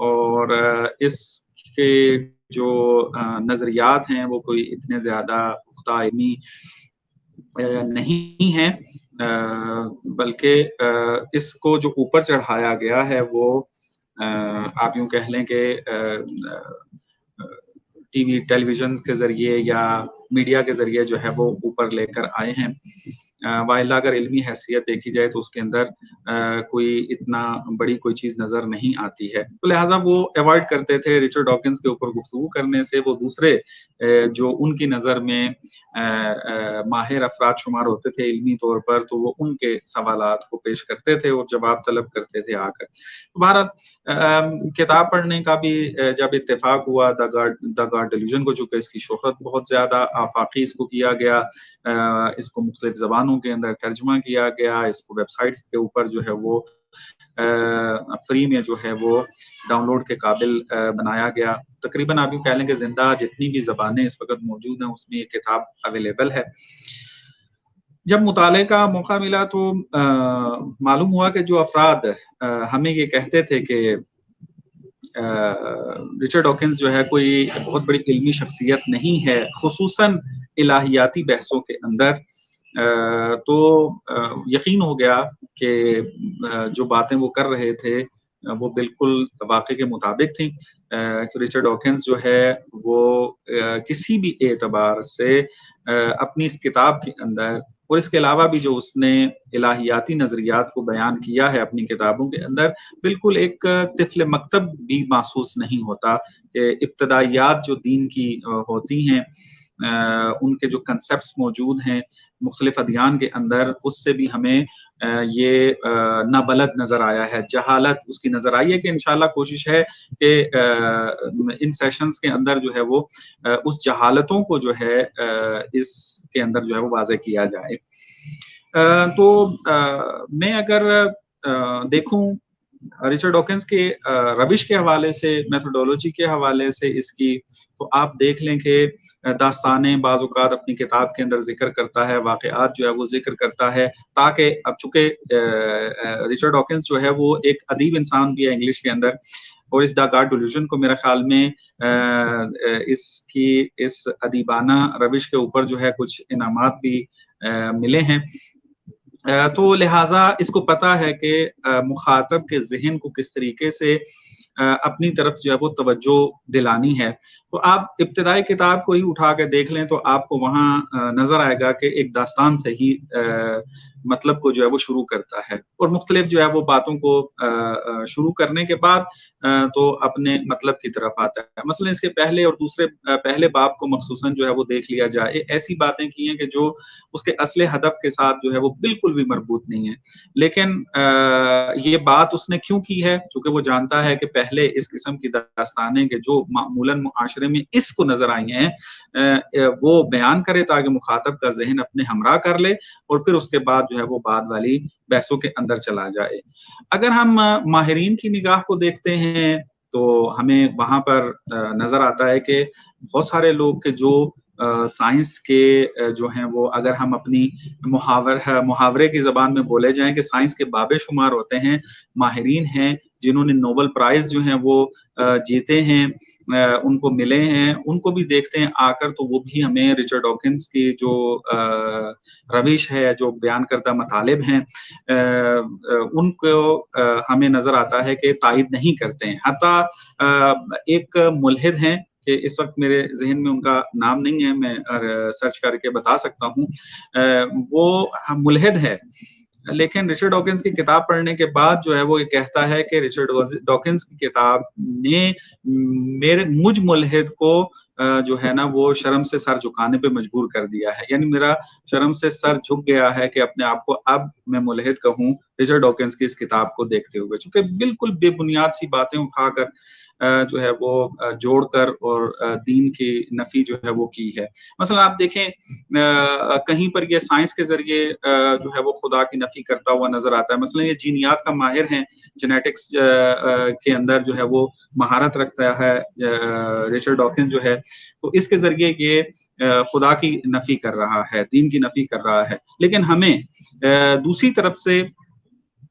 اور اس کے جو نظریات ہیں وہ کوئی اتنے زیادہ پختہ علمی نہیں ہیں، بلکہ اس کو جو اوپر چڑھایا گیا ہے وہ آپ یوں کہہ لیں کہ ٹی وی ٹیلی ویژن کے ذریعے یا میڈیا کے ذریعے جو ہے وہ اوپر لے کر آئے ہیں، والا اگر علمی حیثیت دیکھی جائے تو اس کے اندر کوئی اتنا بڑی کوئی چیز نظر نہیں آتی ہے، تو لہٰذا وہ ایوائڈ کرتے تھے رچرڈ ڈاکنز کے اوپر گفتگو کرنے سے۔ وہ دوسرے جو ان کی نظر میں ماہر افراد شمار ہوتے تھے علمی طور پر، تو وہ ان کے سوالات کو پیش کرتے تھے اور جواب طلب کرتے تھے آ کر۔ بھارت کتاب پڑھنے کا بھی جب اتفاق ہوا، دا گاڈ ڈیلیوژن کو، چونکہ اس کی شہرت بہت زیادہ، آفاقی اس کو کیا گیا، اس کو مختلف زبانوں کے اندر ترجمہ کیا گیا، اس کو ویب سائٹس کے اوپر جو ہے وہ فری میں جو ہے وہ ڈاؤن لوڈ کے قابل بنایا گیا۔ تقریباً آپ یوں کہہ لیں کہ زندہ جتنی بھی زبانیں اس وقت موجود ہیں اس میں یہ کتاب اویلیبل ہے۔ جب مطالعے کا موقع ملا تو معلوم ہوا کہ جو افراد ہمیں یہ کہتے تھے کہ رچرڈ ڈاکنز جو ہے کوئی بہت بڑی علمی شخصیت نہیں ہے، خصوصاً الہیاتی بحثوں کے اندر، تو یقین ہو گیا کہ جو باتیں وہ کر رہے تھے وہ بالکل واقع کے مطابق تھیں، کہ رچرڈ ڈاکنز جو ہے وہ کسی بھی اعتبار سے اپنی اس کتاب کے اندر، اور اس کے علاوہ بھی جو اس نے الہیاتی نظریات کو بیان کیا ہے اپنی کتابوں کے اندر، بالکل ایک طفل مکتب بھی محسوس نہیں ہوتا، کہ ابتدائیات جو دین کی ہوتی ہیں، ان کے جو کنسپٹس موجود ہیں مختلف ادیان کے اندر، اس سے بھی ہمیں یہ نابلد نظر آیا ہے، جہالت اس کی نظر آئی ہے، کہ انشاءاللہ کوشش ہے کہ ان سیشنز کے اندر جو ہے وہ اس جہالتوں کو جو ہے اس کے اندر جو ہے وہ واضح کیا جائے۔ تو میں اگر دیکھوں رچرڈ ڈاکنز کے روش کے حوالے سے، میتھڈولوجی کے حوالے سے اس کی، تو آپ دیکھ لیں کہ داستانیں بعض اوقات اپنی کتاب کے اندر ذکر کرتا ہے، واقعات جو ہے وہ ذکر کرتا ہے، تاکہ اب چونکہ رچرڈ ڈاکنز جو ہے وہ ایک ادیب انسان بھی ہے انگلش کے اندر، اور اس دا گاڈ ڈیلیوژن کو میرے خیال میں اس ادیبانہ روش کے اوپر جو ہے کچھ انعامات بھی ملے ہیں، تو لہٰذا اس کو پتہ ہے کہ مخاطب کے ذہن کو کس طریقے سے اپنی طرف جو ہے وہ توجہ دلانی ہے۔ تو آپ ابتدائی کتاب کو ہی اٹھا کے دیکھ لیں تو آپ کو وہاں نظر آئے گا کہ ایک داستان سے ہی مطلب کو جو ہے وہ شروع کرتا ہے، اور مختلف جو ہے وہ باتوں کو شروع کرنے کے بعد تو اپنے مطلب کی طرف آتا ہے۔ مثلا اس کے پہلے اور دوسرے پہلے باب کو مخصوصاً جو ہے وہ دیکھ لیا جائے، ایسی باتیں کی ہیں کہ جو اس کے اصل ہدف کے ساتھ جو ہے وہ بالکل بھی مربوط نہیں ہے، لیکن یہ بات اس نے کیوں کی ہے؟ چونکہ وہ جانتا ہے کہ پہلے اس قسم کی داستانیں کہ جو معمولاً معاشرے میں اس کو نظر آئی ہیں وہ بیان کرے، تاکہ مخاطب کا ذہن اپنے ہمراہ کر لے، اور پھر اس کے بعد جو ہے وہ بعد والی بحثوں کے اندر چلا جائے۔ اگر ہم ماہرین کی نگاہ کو دیکھتے ہیں تو ہمیں وہاں پر نظر آتا ہے کہ بہت سارے لوگ کہ جو سائنس کے جو ہیں وہ، اگر ہم اپنی محاورے کی زبان میں بولے جائیں کہ سائنس کے بابے شمار ہوتے ہیں، ماہرین ہیں جنہوں نے نوبل پرائز جو ہیں وہ جیتے ہیں، ان کو ملے ہیں، ان کو بھی دیکھتے ہیں آ کر، تو وہ بھی ہمیں رچرڈ ڈاکنز کی جو روش ہے، جو بیان کردہ مطالب ہیں، ان کو ہمیں نظر آتا ہے کہ تائید نہیں کرتے ہیں۔ حتیٰ ایک ملحد ہیں کہ اس وقت میرے ذہن میں ان کا نام نہیں ہے، میں سرچ کر کے بتا سکتا ہوں، وہ ملحد ہے، لیکن رچرڈ ڈاکنز کی کتاب پڑھنے کے بعد جو ہے وہ یہ کہتا ہے کہ رچرڈ ڈاکنز کی کتاب نے مجھ ملحد کو جو ہے نا وہ شرم سے سر جھکانے پہ مجبور کر دیا ہے، یعنی میرا شرم سے سر جھک گیا ہے کہ اپنے آپ کو اب میں ملحد کہوں رچرڈ ڈاکنز کی اس کتاب کو دیکھتے ہوئے، چونکہ بالکل بے بنیاد سی باتیں اٹھا کر جو ہے وہ جوڑ کر اور دین کی نفی جو ہے وہ کی ہے۔ مثلا آپ دیکھیں کہیں پر یہ سائنس کے ذریعے جو ہے وہ خدا کی نفی کرتا ہوا نظر آتا ہے، مثلا یہ جینیات کا ماہر ہیں، جینیٹکس کے اندر جو ہے وہ مہارت رکھتا ہے رچرڈ ڈاکنز جو ہے، تو اس کے ذریعے یہ خدا کی نفی کر رہا ہے، دین کی نفی کر رہا ہے، لیکن ہمیں دوسری طرف سے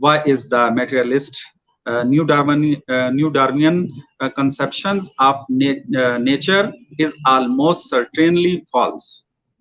Why is the materialist new Darwinian conceptions of nature is almost certainly false?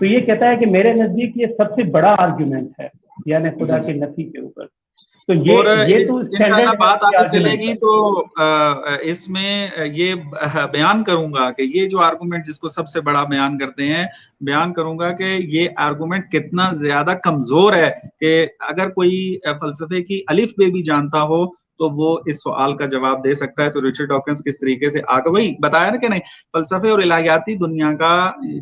تو یہ کہتا ہے کہ میرے نزدیک یہ سب سے بڑا آرگیومنٹ ہے یعنی خدا کے نفی کے اوپر. تو یہ تو انشاءاللہ بات آگے چلے گی ہے. تو اس میں یہ بیان کروں گا کہ یہ جو آرگومنٹ جس کو سب سے بڑا بیان کرتے ہیں, بیان کروں گا کہ یہ آرگومنٹ کتنا زیادہ کمزور ہے کہ اگر کوئی فلسفے کی الف بے بھی جانتا ہو تو وہ اس سوال کا جواب دے سکتا ہے. تو رچرڈ ڈاکنز کس طریقے سے آگے وہی بتایا نا کہ نہیں, فلسفے اور الہیاتی دنیا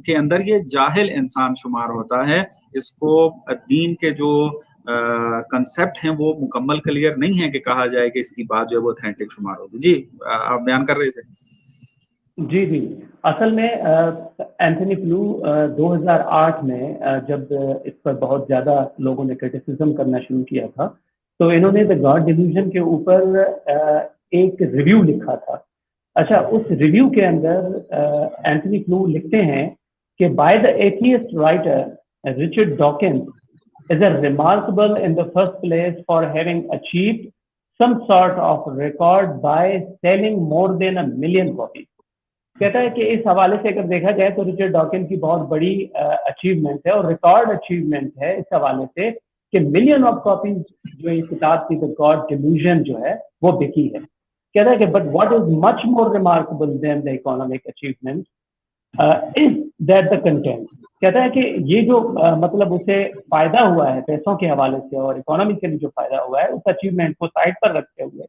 کے اندر یہ جاہل انسان شمار ہوتا ہے, اس کو دین کے جو کنسپٹ ہیں وہ مکمل کلیئر نہیں ہے کہ کہا جائے کہ اس کی بات جو ہے وہ اتھینٹک شمار ہوگی. جی آپ بیان کر رہے تھے. جی اصل میں اینتھنی فلو 2008 میں جب اس پر بہت زیادہ لوگوں نے کرٹیسزم کرنا شروع کیا تھا تو انہوں نے دا گاڈ ڈیلیوژن کے اوپر ایک ریویو لکھا تھا. اچھا, اس ریویو کے اندر اینتھنی فلو لکھتے ہیں کہ by the atheist writer Richard Dawkins is remarkable in the first place for having achieved some sort of record by selling more than 1 million copies. کہتا ہے کہ اس حوالے سے اگر دیکھا جائے تو رچرڈ ڈاکن کی بہت بڑی اچیومنٹ ہے اور ریکارڈ اچیومنٹ ہے اس حوالے سے کہ ملین آف کاپیز جو یہ کتاب کی دا گاڈ ڈیلیوژن جو ہے وہ بکی ہے. کہتا ہے کہ but what is much more remarkable than the economic achievement is that the content. کہتا ہے کہ یہ جو مطلب اسے فائدہ ہوا ہے پیسوں کے حوالے سے اور اکانومیکلی جو فائدہ ہوا ہے اس اچیومنٹ کو سائڈ پر رکھتے ہوئے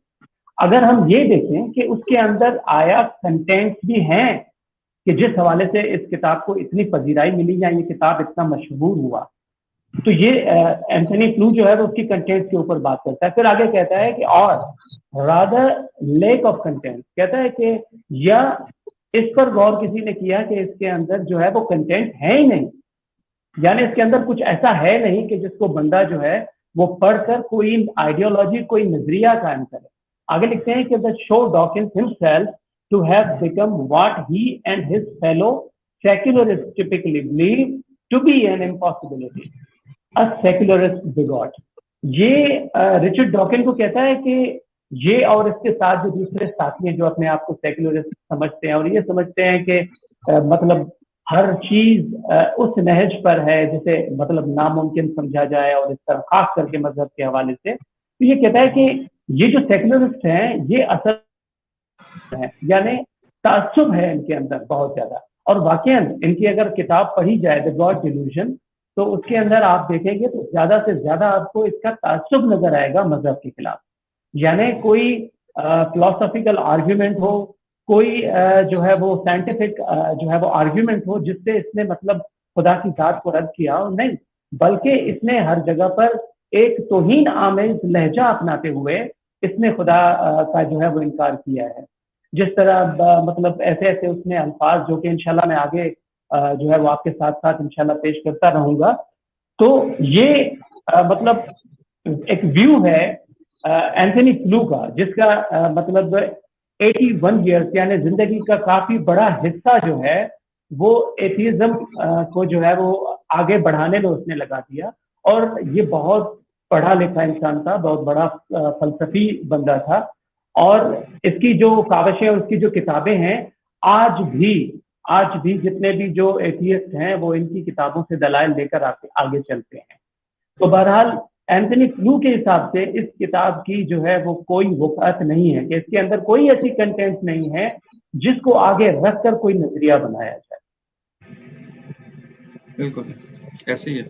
اگر ہم یہ دیکھیں کہ اس کے اندر آیا کنٹینٹس بھی ہیں کہ جس حوالے سے اس کتاب کو اتنی پذیرائی ملی یا یہ کتاب اتنا مشہور ہوا, تو یہ اینتھنی فلو جو ہے وہ اس کی کنٹینٹ کے اوپر بات کرتا ہے. پھر آگے کہتا ہے کہ اور رادر لیک آف کنٹینٹ, کہتا ہے کہ یا اس پر غور کسی نے کیا کہ اس کے اندر جو ہے وہ کنٹینٹ ہے ہی نہیں, یعنی اس کے اندر کچھ ایسا ہے نہیں کہ جس کو بندہ جو ہے وہ پڑھ کر کوئی آئیڈیالوجی کوئی نظریہ قائم کرے. آگے لکھتے ہیں کہ the show Dawkins himself to have become what he and his fellow secularists typically believe to be an impossibility, a secularist bigot. یہ رچرڈ ڈاکن کو کہتا ہے کہ یہ اور اس کے ساتھ جو دوسرے ساتھی ہیں جو اپنے آپ کو سیکولرسٹ سمجھتے ہیں اور یہ سمجھتے ہیں کہ مطلب ہر چیز اس نہج پر ہے جسے مطلب ناممکن سمجھا جائے اور اس طرح خاص کر کے مذہب کے حوالے سے, تو یہ کہتا ہے کہ یہ جو سیکولرسٹ ہیں یہ اصل ہے یعنی تعصب ہے ان کے اندر بہت زیادہ. اور واقعا ان کی اگر کتاب پڑھی جائے دا گاڈ ڈیلیوژن تو اس کے اندر آپ دیکھیں گے تو زیادہ سے زیادہ آپ کو اس کا تعصب نظر آئے گا مذہب کے خلاف. یعنی کوئی فلاسفیکل آرگیومنٹ ہو, کوئی جو ہے وہ سائنٹیفک جو ہے وہ آرگیومنٹ ہو جس سے اس نے مطلب خدا کی ذات کو رد کیا ہو, نہیں, بلکہ اس نے ہر جگہ پر ایک توہین آمیز لہجہ اپناتے ہوئے اس نے خدا کا جو ہے وہ انکار کیا ہے. جس طرح مطلب ایسے ایسے اس نے الفاظ جو کہ انشاءاللہ میں آگے جو ہے وہ آپ کے ساتھ ساتھ انشاءاللہ پیش کرتا رہوں گا. تو یہ مطلب ایک ویو ہے اینتھنی فلو کا جس کا مطلب 81 ایئرس یعنی زندگی کا کافی بڑا حصہ جو ہے وہ ایتھیزم کو جو ہے وہ آگے بڑھانے میں اس نے لگا دیا. اور یہ بہت پڑھا لکھا انسان تھا, بہت بڑا فلسفی بندہ تھا, اور اس کی جو کاوشیں اور اس کی جو کتابیں ہیں آج بھی جتنے بھی جو ایتھیسٹ ہیں وہ ان کی کتابوں سے دلائل لے کر آگے چلتے ہیں. تو بہرحال اینتھنی فلو کے حساب سے اس کتاب کی جو ہے وہ کوئی وقعت نہیں ہے کہ اس کے اندر کوئی ایسی کنٹینٹ نہیں ہے جس کو آگے رکھ کر کوئی نظریہ بنایا جائے. بالکل ایسے ہی ہے.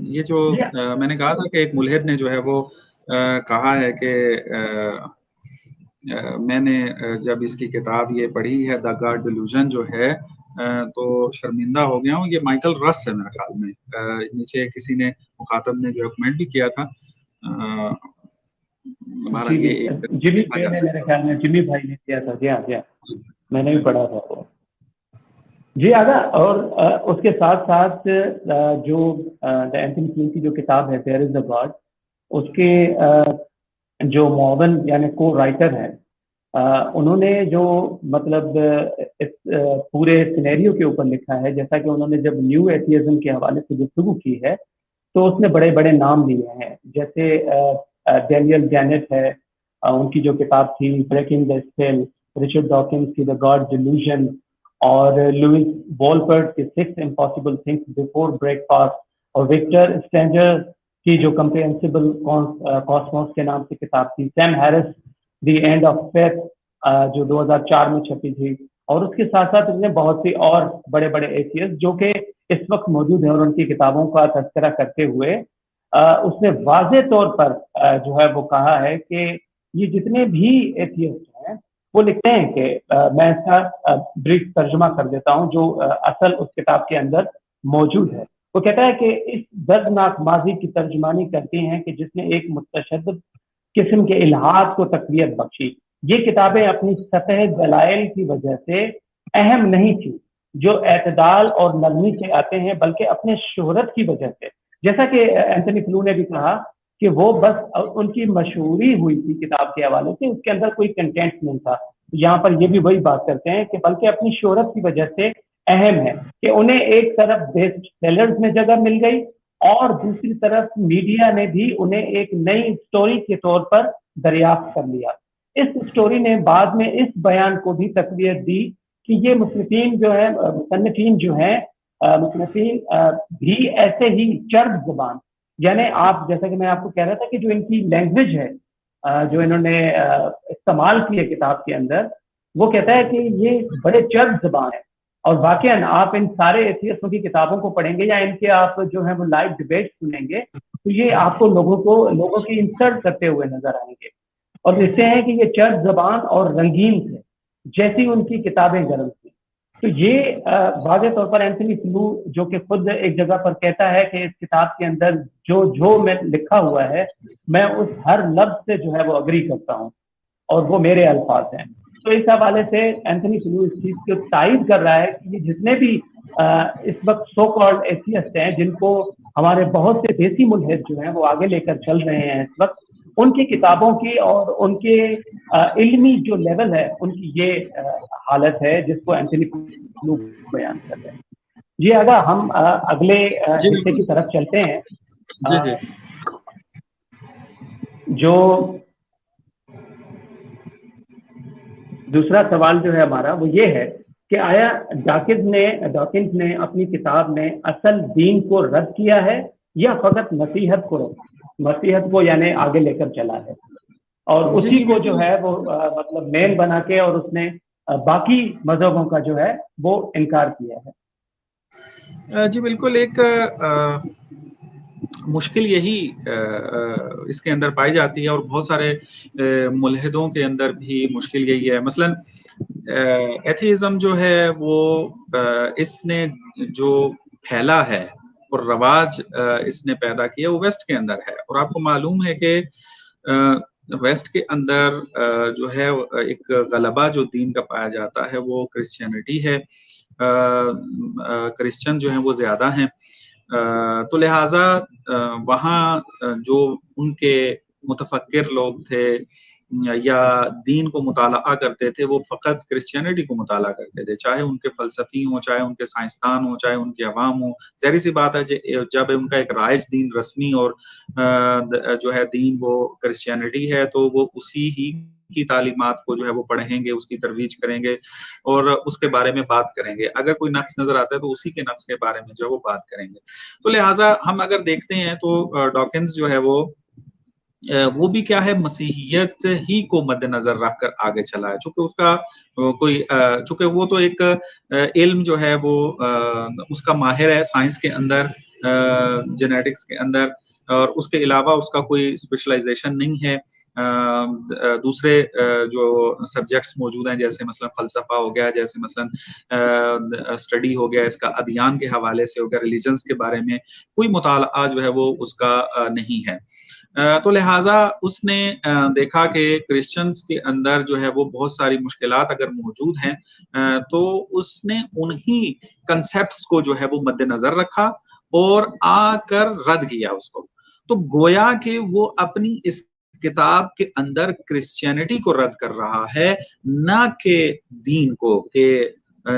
یہ جو میں نے کہا تھا کہ ایک ملحد نے جو ہے وہ کہا ہے کہ میں نے جب اس کی کتاب یہ پڑھی ہے دا گاڈ ڈیلیوژن جو ہے تو شرمندہ ہو گیا ہوں. یہ مائیکل رس ہے میرے خیال میں, نیچے کسی نے مخاطب نے جو کمنٹ بھی کیا تھا ہمارا یہ جمی بھائی نے میرے خیال میں جمی بھائی نے کیا تھا. جی ہاں میں نے بھی پڑھا تھا وہ. جی آگا. اور اس کے ساتھ ساتھ جو اینتھنی فلو کی جو کتاب ہے دیر از اے گاڈ, اس کے جو معاون یعنی کو رائٹر ہیں انہوں نے جو مطلب اس پورے سینیریو کے اوپر لکھا ہے, جیسا کہ انہوں نے جب نیو ایتھیزم کے حوالے سے گفتگو کی ہے تو اس نے بڑے بڑے نام لیے ہیں, جیسے ڈینیل جینٹ ہے, ان کی جو کتاب تھی breaking the spell, Richard Dawkins کی دا گاڈ ڈیلیوژن, اور لوئس وولپرٹ کی 6 impossible things before breakfast, اور وکٹر اسٹرینجر کی جو کمپریہنسبل کاسموس کے نام سے کتاب تھی، Sam Harris the end of faith جو 2004 میں چھپی تھی، اور اس کے ساتھ ساتھ اس نے بہت سی اور بڑے بڑے ایتھیسٹ جو کہ اس وقت موجود ہیں اور ان کی کتابوں کا تذکرہ کرتے ہوئے اس نے واضح طور پر جو ہے وہ کہا ہے کہ یہ جتنے بھی ایتھیسٹ ہیں وہ لکھتے ہیں کہ میں اس کا بریف ترجمہ کر دیتا ہوں جو اصل اس کتاب کے اندر موجود ہے۔ وہ کہتا ہے کہ اس دردناک ماضی کی ترجمانی کرتی ہیں کہ جس نے ایک متشدد قسم کے الحاد کو تقویت بخشی۔ یہ کتابیں اپنی سطح دلائل کی وجہ سے اہم نہیں تھی جو اعتدال اور نرمی سے آتے ہیں، بلکہ اپنے شہرت کی وجہ سے، جیسا کہ اینتھنی فلو نے بھی کہا کہ وہ بس ان کی مشہوری ہوئی تھی کتاب کے حوالے سے، اس کے اندر کوئی کنٹینٹ نہیں تھا۔ یہاں پر یہ بھی وہی بات کرتے ہیں کہ بلکہ اپنی شہرت کی وجہ سے اہم ہے کہ انہیں ایک طرف بیسٹ سیلرز میں جگہ مل گئی اور دوسری طرف میڈیا نے بھی انہیں ایک نئی سٹوری کے طور پر دریافت کر لیا۔ اس سٹوری نے بعد میں اس بیان کو بھی تقویت دی کہ یہ مصنفین جو ہے مصنفین جو ہیں مصنفین بھی ایسے ہی چرب زبان، یعنی آپ جیسا کہ میں آپ کو کہہ رہا تھا کہ جو ان کی لینگویج ہے جو انہوں نے استعمال کی ہے کتاب کے اندر، وہ کہتا ہے کہ یہ بڑے چرب زبان ہے، اور واقعاً آپ ان سارے ایتھیسٹوں کی کتابوں کو پڑھیں گے یا ان کے آپ جو ہے وہ لائیو ڈبیٹ سنیں گے تو یہ آپ کو لوگوں کی انسلٹ کرتے ہوئے نظر آئیں گے، اور لکھتے ہیں کہ یہ چرب زبان اور رنگین تھے جیسی ان کی کتابیں گرم تھیں۔ تو یہ واضح طور پر اینتھنی فلو جو کہ خود ایک جگہ پر کہتا ہے کہ اس کتاب کے اندر جو میں لکھا ہوا ہے میں اس ہر لفظ سے جو ہے وہ اگری کرتا ہوں اور وہ میرے الفاظ ہیں۔ تو اس حوالے سے اینتھنی فلو اس چیز کو تائید کر رہا ہے کہ یہ جتنے بھی اس وقت سو کالڈ ایتھیسٹ ہیں جن کو ہمارے بہت سے دیسی ملحد جو ہیں وہ آگے لے کر چل رہے ہیں اس وقت، ان کی کتابوں کی اور ان کے علمی جو لیول ہے ان کی یہ حالت ہے جس کو اینتھنی فلو بیان کر رہے ہیں۔ جی اگر ہم اگلے حصے کی طرف چلتے ہیں، جو دوسرا سوال جو ہے ہمارا وہ یہ ہے کہ آیا ڈاکنز نے اپنی کتاب میں اصل دین کو رد کیا ہے یا فقط نصیحت کو یعنی آگے لے کر چلا ہے، اور اسی کو جو ہے وہ مطلب مین بنا کے اور اس نے باقی مذہبوں کا جو ہے وہ انکار کیا ہے؟ جی بالکل، ایک مشکل یہی اس کے اندر پائی جاتی ہے اور بہت سارے ملحدوں کے اندر بھی مشکل یہی ہے۔ مثلا ایتھیزم جو ہے وہ اس نے جو پھیلا ہے اور رواج اس نے پیدا کیا وہ ویسٹ کے اندر ہے، اور آپ کو معلوم ہے کہ ویسٹ کے اندر جو ہے ایک غلبہ جو دین کا پایا جاتا ہے وہ کرسچینٹی ہے، کرسچن جو ہیں وہ زیادہ ہیں، تو لہٰذا وہاں جو ان کے متفکر لوگ تھے یا دین کو مطالعہ کرتے تھے وہ فقط کرسچینٹی کو مطالعہ کرتے تھے، چاہے ان کے فلسفی ہوں، چاہے ان کے سائنسدان ہوں، چاہے ان کے عوام ہوں۔ ظاہر سی بات ہے جب ان کا ایک رائج دین رسمی اور جو ہے دین وہ کرسچینٹی ہے تو وہ اسی ہی کی تعلیمات کو جو ہے وہ پڑھیں گے، اس کی ترویج کریں گے اور اس کے بارے میں بات کریں گے۔ اگر کوئی نقص نظر آتا ہے تو اسی کے نقص کے بارے میں جو ہے وہ بات کریں گے۔ تو لہٰذا ہم اگر دیکھتے ہیں تو ڈاکنز جو ہے وہ بھی کیا ہے، مسیحیت ہی کو مد نظر رکھ کر آگے چلا ہے، چونکہ اس کا چونکہ وہ تو ایک علم جو ہے وہ اس کا ماہر ہے سائنس کے اندر، جینیٹکس کے اندر، اور اس کے علاوہ اس کا کوئی اسپیشلائزیشن نہیں ہے۔ دوسرے جو سبجیکٹس موجود ہیں جیسے مثلا فلسفہ ہو گیا، جیسے مثلا اسٹڈی ہو گیا، اس کا ادیان کے حوالے سے ہو گیا، ریلیجنس کے بارے میں کوئی مطالعہ جو ہے وہ اس کا نہیں ہے۔ تو لہٰذا اس نے دیکھا کہ کرسچنز کے اندر جو ہے وہ بہت ساری مشکلات اگر موجود ہیں تو اس نے انہی کنسیپٹس کو جو ہے وہ مد نظر رکھا اور آ کر رد کیا اس کو۔ تو گویا کہ وہ اپنی اس کتاب کے اندر کرسچینٹی کو رد کر رہا ہے، نہ کہ دین کو، کہ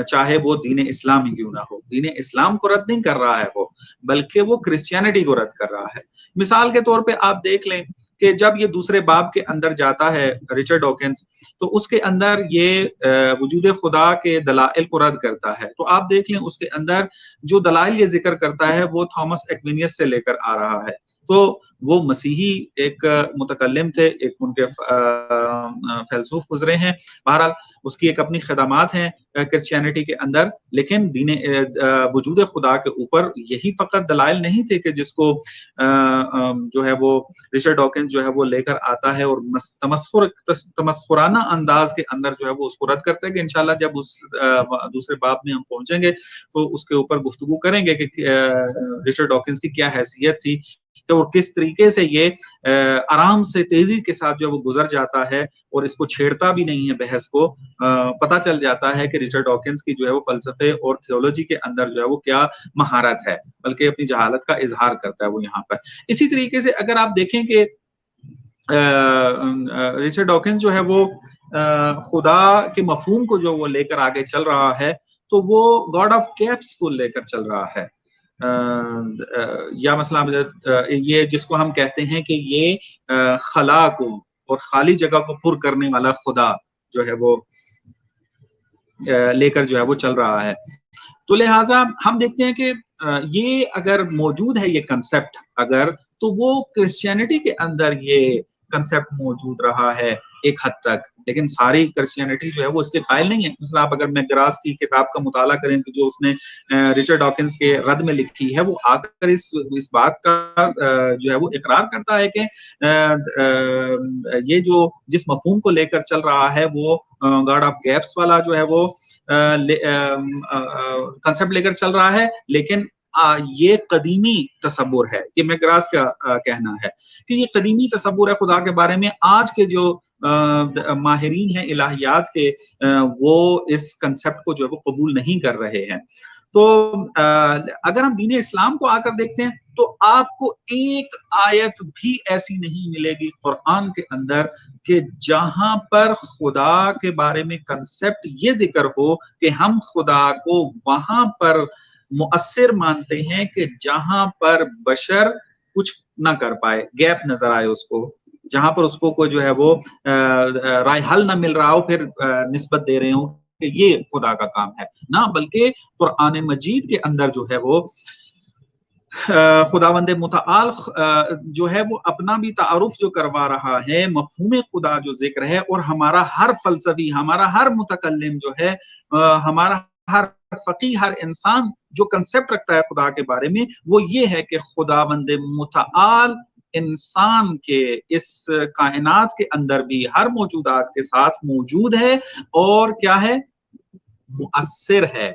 چاہے وہ دین اسلام ہی کیوں نہ ہو، دین اسلام کو رد نہیں کر رہا ہے وہ، بلکہ وہ کرسچینٹی کو رد کر رہا ہے۔ مثال کے طور پہ آپ دیکھ لیں کہ کہ جب یہ دوسرے باب کے اندر جاتا ہے رچرڈ ڈاکنز تو اس کے اندر یہ وجود خدا کے دلائل کو رد کرتا ہے. تو آپ دیکھ لیں اس کے اندر جو دلائل یہ ذکر کرتا ہے وہ تھامس ایکوینیس سے لے کر آ رہا ہے. تو وہ مسیحی ایک متکلم تھے, ایک ان کے فیلسوف گزرے ہیں, بہرحال اس کی ایک اپنی خدمات ہیں کرسچینٹی کے اندر, لیکن دین وجود خدا کے اوپر یہی فقط دلائل نہیں تھے کہ جس کو جو ہے وہ رچرڈ ڈاکنز جو ہے وہ لے کر آتا ہے اور تمسخرانہ انداز کے اندر جو ہے وہ اس کو رد کرتا ہے, کہ انشاءاللہ جب اس دوسرے باب میں ہم پہنچیں گے تو اس کے اوپر گفتگو کریں گے کہ رچرڈ ڈاکنز کی کیا حیثیت تھی اور کس طریقے سے یہ آرام سے تیزی کے ساتھ جو وہ گزر جاتا ہے اور اس کو چھیڑتا بھی نہیں ہے بحث کو. پتہ چل جاتا ہے کہ رچرڈ ڈاکنز کی جو ہے وہ فلسفے اور تھیولوجی کے اندر جو ہے وہ کیا مہارت ہے, بلکہ اپنی جہالت کا اظہار کرتا ہے وہ یہاں پر. اسی طریقے سے اگر آپ دیکھیں کہ رچرڈ ڈاکنز جو ہے وہ خدا کے مفہوم کو جو وہ لے کر آگے چل رہا ہے تو وہ گاڈ آف کیپس کو لے کر چل رہا ہے, یا مثلا یہ جس کو ہم کہتے ہیں کہ یہ خلا کو اور خالی جگہ کو پر کرنے والا خدا جو ہے وہ لے کر جو ہے وہ چل رہا ہے. تو لہٰذا ہم دیکھتے ہیں کہ یہ اگر موجود ہے یہ کنسپٹ اگر, تو وہ کرسچینٹی کے اندر یہ کنسپٹ موجود رہا ہے ایک حد تک, لیکن ساری کرسچینٹی جو ہے وہ اس کے قائل نہیں ہے. مثلا آپ اگر میکگراس کی کتاب کا مطالعہ کریں تو جو اس نے رچرڈ ڈاکنز کے رد میں لکھی ہے, وہ آ کر اس بات کا جو ہے وہ اقرار کرتا ہے کہ یہ جو جس مفہوم کو لے کر چل رہا ہے وہ گاڈ آف گیپس والا جو ہے وہ کنسپٹ لے کر چل رہا ہے, لیکن یہ قدیمی تصور ہے. یہ میکگراس کا کہنا ہے کہ یہ قدیمی تصور ہے خدا کے بارے میں. آج کے جو ماہرین ہیں الہیات کے وہ اس کنسپٹ کو جو ہے وہ قبول نہیں کر رہے ہیں. تو اگر ہم دین اسلام کو آ کر دیکھتے ہیں تو آپ کو ایک آیت بھی ایسی نہیں ملے گی قرآن کے اندر کہ جہاں پر خدا کے بارے میں کنسپٹ یہ ذکر ہو کہ ہم خدا کو وہاں پر مؤثر مانتے ہیں کہ جہاں پر بشر کچھ نہ کر پائے, گیپ نظر آئے اس کو, جہاں پر اس کو کوئی جو ہے وہ رائے حل نہ مل رہا ہو پھر نسبت دے رہے ہوں کہ یہ خدا کا کام ہے. نہ بلکہ قرآن مجید کے اندر جو ہے وہ خداوند متعال جو ہے وہ اپنا بھی تعارف جو کروا رہا ہے, مفہوم خدا جو ذکر ہے, اور ہمارا ہر فلسفی, ہمارا ہر متکلم جو ہے, ہمارا ہر فقیہ, ہر انسان جو کنسپٹ رکھتا ہے خدا کے بارے میں وہ یہ ہے کہ خداوند متعال انسان کے اس کائنات کے اندر بھی ہر موجودات کے ساتھ موجود ہے اور کیا ہے, مؤثر ہے.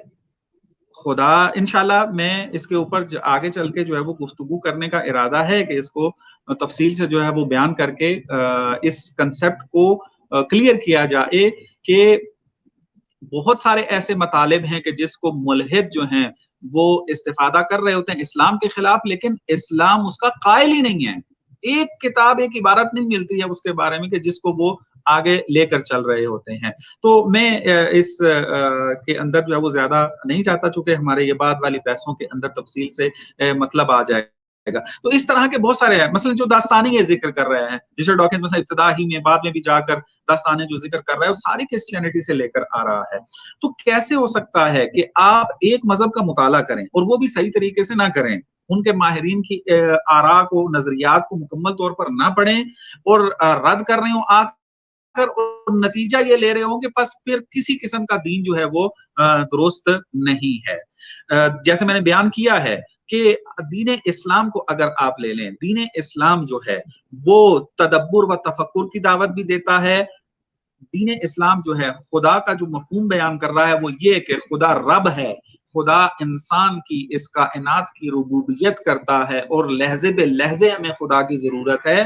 خدا انشاءاللہ میں اس کے اوپر آگے چل کے جو ہے وہ گفتگو کرنے کا ارادہ ہے کہ اس کو تفصیل سے جو ہے وہ بیان کر کے اس کنسپٹ کو کلیئر کیا جائے کہ بہت سارے ایسے مطالب ہیں کہ جس کو ملحد جو ہیں وہ استفادہ کر رہے ہوتے ہیں اسلام کے خلاف, لیکن اسلام اس کا قائل ہی نہیں ہے. ایک کتاب, ایک عبارت نہیں ملتی ہے اس کے بارے میں کہ جس کو وہ آگے لے کر چل رہے ہوتے ہیں. تو میں اس کے اندر جو ہے وہ زیادہ نہیں چاہتا, چونکہ ہمارے یہ بعد والی بحثوں کے اندر تفصیل سے مطلب آ جائے گا. تو اس طرح کے بہت سارے ہیں, مثلا جو داستانی یہ ذکر کر رہے ہیں رچرڈ ڈاکنز, مثلا ابتدا ہی میں بعد میں بھی جا کر داستانے جو ذکر کر رہا ہے وہ ساری کرسچینٹی سے لے کر آ رہا ہے. تو کیسے ہو سکتا ہے کہ آپ ایک مذہب کا مطالعہ کریں اور وہ بھی صحیح طریقے سے نہ کریں, ان کے ماہرین کی آراء کو, نظریات کو مکمل طور پر نہ پڑھیں اور رد کر رہے ہوں آ کر, اور نتیجہ یہ لے رہے ہوں کہ بس پھر کسی قسم کا دین جو ہے وہ درست نہیں ہے. جیسے میں نے بیان کیا ہے کہ دین اسلام کو اگر آپ لے لیں, دین اسلام جو ہے وہ تدبر و تفکر کی دعوت بھی دیتا ہے. دین اسلام جو ہے خدا کا جو مفہوم بیان کر رہا ہے وہ یہ کہ خدا رب ہے, خدا انسان کی اس کائنات کی ربوبیت کرتا ہے اور لحظے بے لحظے ہمیں خدا کی ضرورت ہے.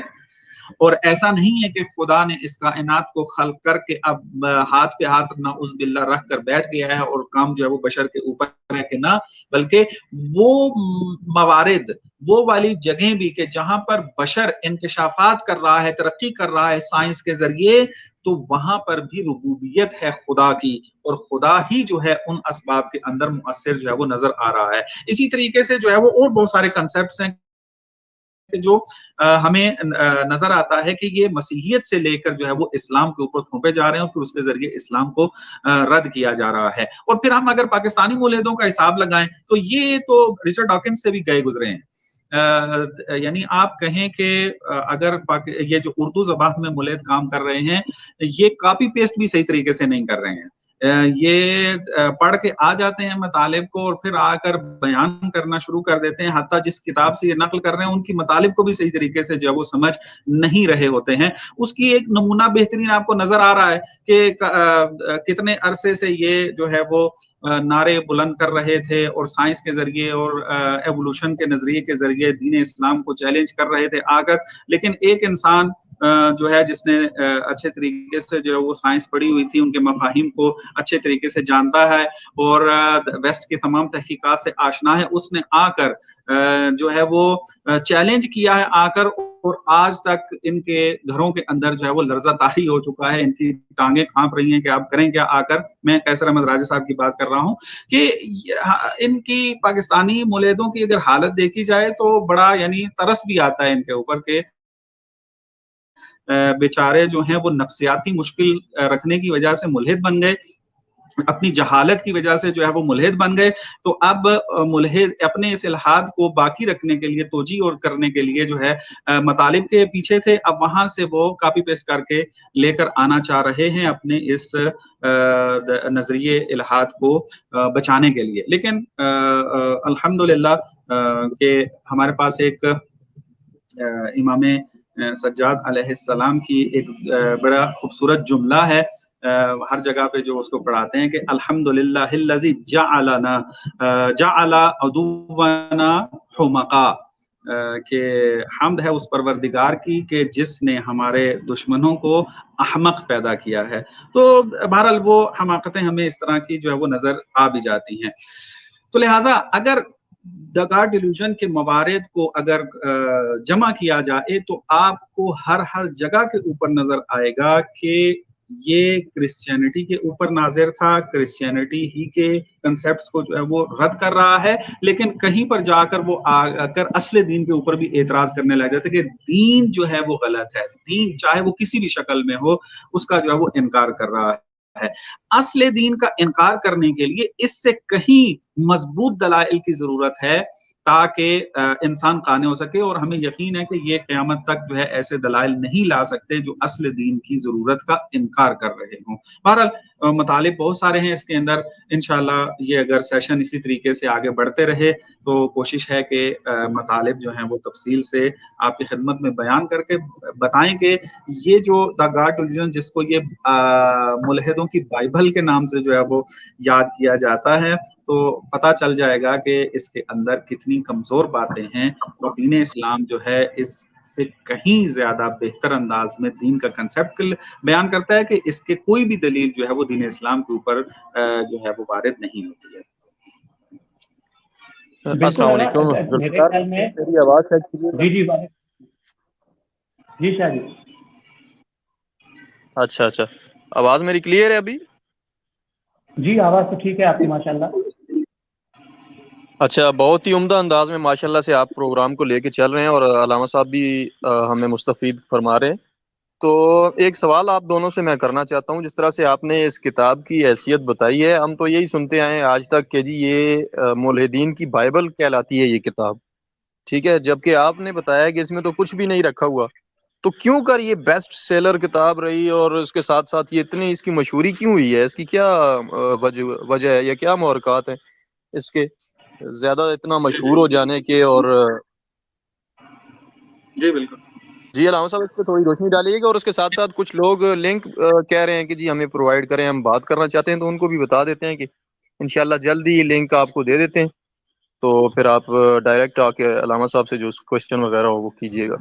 اور ایسا نہیں ہے کہ خدا نے اس کائنات کو خلق کر کے اب ہاتھ پہ ہاتھ نعوذ باللہ رکھ کر بیٹھ گیا ہے اور کام جو ہے وہ بشر کے اوپر ہے کہ نہ, بلکہ وہ موارد, وہ والی جگہیں بھی کہ جہاں پر بشر انکشافات کر رہا ہے, ترقی کر رہا ہے سائنس کے ذریعے, تو وہاں پر بھی ربوبیت ہے خدا کی, اور خدا ہی جو ہے ان اسباب کے اندر مؤثر جو ہے وہ نظر آ رہا ہے. اسی طریقے سے جو ہے وہ اور بہت سارے کنسپٹس ہیں کہ جو ہمیں نظر آتا ہے کہ یہ مسیحیت سے لے کر جو ہے وہ اسلام کے اوپر تھوپے جا رہے ہیں اور پھر اس کے ذریعے اسلام کو رد کیا جا رہا ہے. اور پھر ہم اگر پاکستانی مولدوں کا حساب لگائیں تو یہ تو رچرڈ ڈاکنز سے بھی گئے گزرے ہیں. یعنی آپ کہیں کہ اگر یہ جو اردو زبان میں مولد کام کر رہے ہیں یہ کاپی پیسٹ بھی صحیح طریقے سے نہیں کر رہے ہیں. یہ پڑھ کے آ جاتے ہیں مطالب کو اور پھر آ کر بیان کرنا شروع کر دیتے ہیں. حتیٰ جس کتاب سے یہ نقل کر رہے ہیں ان کی مطالب کو بھی صحیح طریقے سے جو ہے وہ سمجھ نہیں رہے ہوتے ہیں. اس کی ایک نمونہ بہترین آپ کو نظر آ رہا ہے کہ کتنے عرصے سے یہ جو ہے وہ نعرے بلند کر رہے تھے اور سائنس کے ذریعے اور ایوولوشن کے نظریے کے ذریعے دین اسلام کو چیلنج کر رہے تھے آ کر. لیکن ایک انسان جو ہے جس نے اچھے طریقے سے جو ہے وہ سائنس پڑھی ہوئی تھی ان کے مفاہیم کو اچھے طریقے سے جانتا ہے اور ویسٹ کی تمام تحقیقات سے آشنا ہے, اس نے آ کر جو ہے وہ چیلنج کیا ہے آ کر, اور آج تک ان کے گھروں کے اندر جو ہے وہ لرزہ طاری ہو چکا ہے. ان کی ٹانگیں کانپ رہی ہیں کہ آپ کریں کیا آ کر. میں قیصر احمد راجہ صاحب کی بات کر رہا ہوں کہ ان کی پاکستانی مولدوں کی اگر حالت دیکھی جائے تو بڑا یعنی ترس بھی آتا ہے ان کے اوپر کہ بیچارے جو ہیں وہ نفسیاتی مشکل رکھنے کی وجہ سے ملحد بن گئے, اپنی جہالت کی وجہ سے جو ہے وہ ملحد بن گئے. تو اب ملحد اپنے اس الحاد کو باقی رکھنے کے لیے توجیہ اور کرنے کے لیے جو ہے مطالب کے پیچھے تھے, اب وہاں سے وہ کاپی پیسٹ کر کے لے کر آنا چاہ رہے ہیں اپنے اس نظریے الحاد کو بچانے کے لیے. لیکن الحمدللہ کہ ہمارے پاس ایک امام سجاد علیہ السلام کی ایک بڑا خوبصورت جملہ ہے, ہر جگہ پہ جو اس کو پڑھاتے ہیں کہ الحمدللہ الذی جعل عدونا حمقا, کہ حمد ہے اس پروردگار کی کہ جس نے ہمارے دشمنوں کو احمق پیدا کیا ہے. تو بہرحال وہ حماقتیں ہمیں اس طرح کی جو ہے وہ نظر آ بھی جاتی ہیں. تو لہٰذا اگر دا گاڈ ڈیلیوژن کے موارد کو اگر جمع کیا جائے تو آپ کو ہر جگہ کے اوپر نظر آئے گا کہ یہ کرسچینٹی کے اوپر نازر تھا, کرسچینٹی ہی کے کنسیپٹس کو جو ہے وہ رد کر رہا ہے. لیکن کہیں پر جا کر وہ آ کر اصل دین کے اوپر بھی اعتراض کرنے لگ جاتے کہ دین جو ہے وہ غلط ہے, دین چاہے وہ کسی بھی شکل میں ہو اس کا جو ہے وہ انکار کر رہا ہے. اصل دین کا انکار کرنے کے لیے اس سے کہیں مضبوط دلائل کی ضرورت ہے تاکہ انسان قانع ہو سکے, اور ہمیں یقین ہے کہ یہ قیامت تک جو ہے ایسے دلائل نہیں لا سکتے جو اصل دین کی ضرورت کا انکار کر رہے ہوں. بہرحال مطالب بہت سارے ہیں اس کے اندر, انشاءاللہ یہ اگر سیشن اسی طریقے سے آگے بڑھتے رہے تو کوشش ہے کہ مطالب جو ہیں وہ تفصیل سے آپ کی خدمت میں بیان کر کے بتائیں کہ یہ جو دا گاڈ ڈیلیوژن جس کو یہ ملحدوں کی بائبل کے نام سے جو ہے وہ یاد کیا جاتا ہے, تو پتہ چل جائے گا کہ اس کے اندر کتنی کمزور باتیں ہیں, اور دین اسلام جو ہے اس سے کہیں زیادہ بہتر انداز میں دین کا کنسیپٹ بیان کرتا ہے کہ اس کے کوئی بھی دلیل جو ہے وہ دین اسلام کے اوپر جو ہے وہ وارد نہیں ہوتی ہے. السلام علیکم. میرے خیال میں میری آواز جی شاہ جی. اچھا آواز میری کلیئر ہے ابھی؟ جی آواز تو ٹھیک ہے آپ کی ماشاءاللہ. اچھا, بہت ہی عمدہ انداز میں ماشاءاللہ سے آپ پروگرام کو لے کے چل رہے ہیں اور علامہ صاحب بھی ہمیں مستفید فرما رہے ہیں. تو ایک سوال آپ دونوں سے میں کرنا چاہتا ہوں. جس طرح سے آپ نے اس کتاب کی حیثیت بتائی ہے, ہم تو یہی سنتے آئے ہیں آج تک کہ جی یہ ملحدین کی بائبل کہلاتی ہے یہ کتاب, ٹھیک ہے, جبکہ آپ نے بتایا کہ اس میں تو کچھ بھی نہیں رکھا ہوا. تو کیوں کر یہ بیسٹ سیلر کتاب رہی اور اس کے ساتھ ساتھ یہ اتنی اس کی مشہوری کیوں ہوئی ہے؟ اس کی کیا وجہ ہے یا کیا محرکات ہیں اس کے زیادہ اتنا مشہور ہو جانے کے؟ اور جی بالکل جی علامہ صاحب اس پہ تھوڑی روشنی ڈالیے گا. اور اس کے ساتھ ساتھ کچھ لوگ لنک کہہ رہے ہیں کہ جی ہمیں پرووائڈ کریں, ہم بات کرنا چاہتے ہیں, تو ان کو بھی بتا دیتے ہیں کہ انشاءاللہ جلدی لنک آپ کو دے دیتے ہیں, تو پھر آپ ڈائریکٹ آ کے علامہ صاحب سے جو کوشچن وغیرہ ہو وہ کیجیے گا.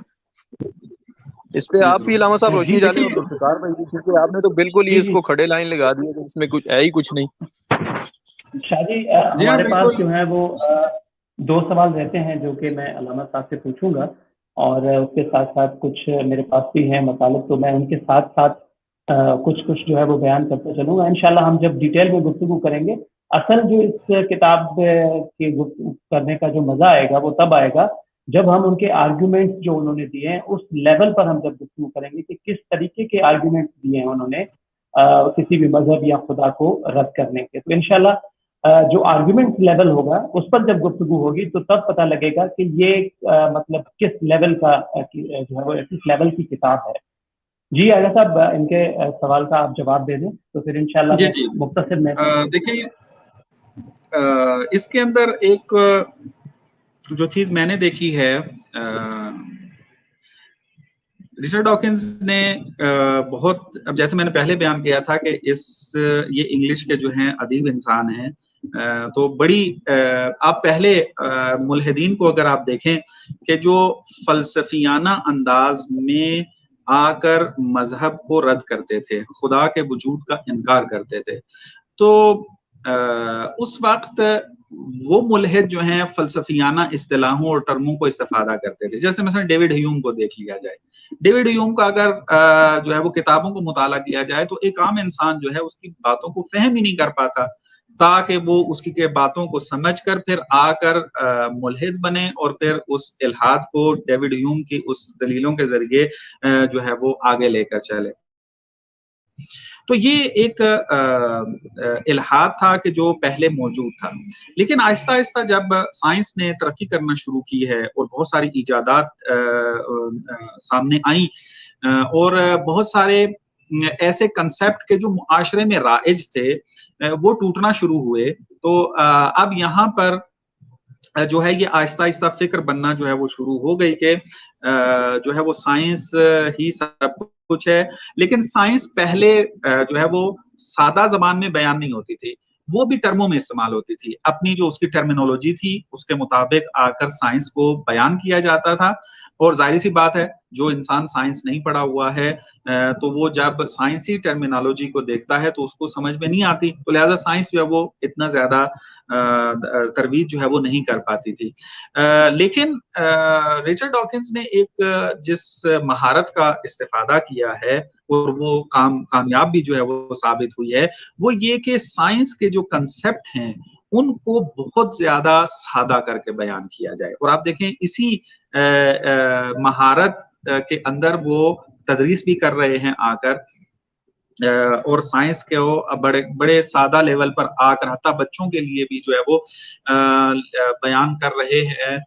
اس پہ آپ بھی علامہ صاحب روشنی ڈالیں. اور ذوالفقار بھائی جی, کیونکہ آپ نے تو بالکل ہی اس کو کھڑے لائن لگا دی ہے کہ اس میں کچھ ہے ہی کچھ نہیں. شاہ جی ہمارے پاس جو ہے وہ دو سوال رہتے ہیں جو کہ میں علامہ صاحب سے پوچھوں گا, اور اس کے ساتھ ساتھ کچھ میرے پاس بھی ہیں مطالب, تو میں ان کے ساتھ ساتھ کچھ جو ہے وہ بیان کرتے چلوں گا. انشاءاللہ ہم جب ڈیٹیل میں گفتگو کریں گے, اصل جو اس کتاب کی کرنے کا جو مزہ آئے گا وہ تب آئے گا جب ہم ان کے آرگیومنٹس جو انہوں نے دیے ہیں اس لیول پر ہم جب گفتگو کریں گے کہ کس طریقے کے آرگیومنٹس دیے ہیں انہوں نے کسی بھی مذہب یا خدا کو رد کرنے کے، تو انشاءاللہ جو آرگیومنٹ لیول ہوگا اس پر جب گفتگو ہوگی تو تب پتہ لگے گا کہ یہ مطلب کس لیول کا جو ہے وہ کس لیول کی کتاب ہے۔ جی اعلیٰ صاحب ان کے سوال کا آپ جواب دے دیں تو پھر انشاءاللہ جی میں جی مختصر میں دیکھیے اس کے اندر ایک جو چیز میں نے دیکھی ہے، رچرڈ ڈاکنز نے بہت، اب جیسے میں نے پہلے بیان کیا تھا کہ یہ انگلش کے جو ہیں ادیب انسان ہیں، تو بڑی آپ پہلے ملحدین کو اگر آپ دیکھیں کہ جو فلسفیانہ انداز میں آ کر مذہب کو رد کرتے تھے، خدا کے وجود کا انکار کرتے تھے، تو اس وقت وہ ملحد جو ہیں فلسفیانہ اصطلاحوں اور ٹرموں کو استفادہ کرتے تھے۔ جیسے مثلا ڈیوڈ ہیوم کو دیکھ لیا جائے، ڈیوڈ ہیوم کا اگر جو ہے وہ کتابوں کو مطالعہ کیا جائے تو ایک عام انسان جو ہے اس کی باتوں کو فہم ہی نہیں کر پاتا، تاکہ وہ اس کی باتوں کو سمجھ کر پھر آ کر ملحد بنے اور پھر اس الحاد کو ڈیوڈ ہیوم کی اس دلیلوں کے ذریعے جو ہے وہ آگے لے کر چلے۔ تو یہ ایک الحاد تھا کہ جو پہلے موجود تھا، لیکن آہستہ آہستہ جب سائنس نے ترقی کرنا شروع کی ہے اور بہت ساری ایجادات سامنے آئیں اور بہت سارے ایسے کنسیپٹ کے جو معاشرے میں رائج تھے وہ ٹوٹنا شروع ہوئے، تو اب یہاں پر جو ہے یہ آہستہ آہستہ فکر بننا جو ہے وہ شروع ہو گئی کہ جو ہے وہ سائنس ہی سب کچھ ہے، لیکن سائنس پہلے جو ہے وہ سادہ زبان میں بیان نہیں ہوتی تھی، وہ بھی ٹرموں میں استعمال ہوتی تھی، اپنی جو اس کی ٹرمینولوجی تھی اس کے مطابق آ کر سائنس کو بیان کیا جاتا تھا۔ اور ظاہر سی بات ہے جو انسان سائنس نہیں پڑھا ہوا ہے تو وہ جب سائنسی ٹرمینالوجی کو دیکھتا ہے تو اس کو سمجھ میں نہیں آتی، تو لہٰذا سائنس جو ہے وہ اتنا زیادہ ترویج جو ہے وہ نہیں کر پاتی تھی۔ لیکن رچرڈ ڈاکنز نے ایک جس مہارت کا استفادہ کیا ہے اور وہ کامیاب بھی جو ہے وہ ثابت ہوئی ہے، وہ یہ کہ سائنس کے جو کنسیپٹ ہیں ان کو بہت زیادہ سادہ کر کے بیان کیا جائے، اور آپ دیکھیں اسی مہارت کے اندر وہ تدریس بھی کر رہے ہیں آ کر، اور سائنس کے وہ بڑے سادہ لیول پر آ کر حتیٰ بچوں کے لیے بھی جو ہے وہ بیان کر رہے ہیں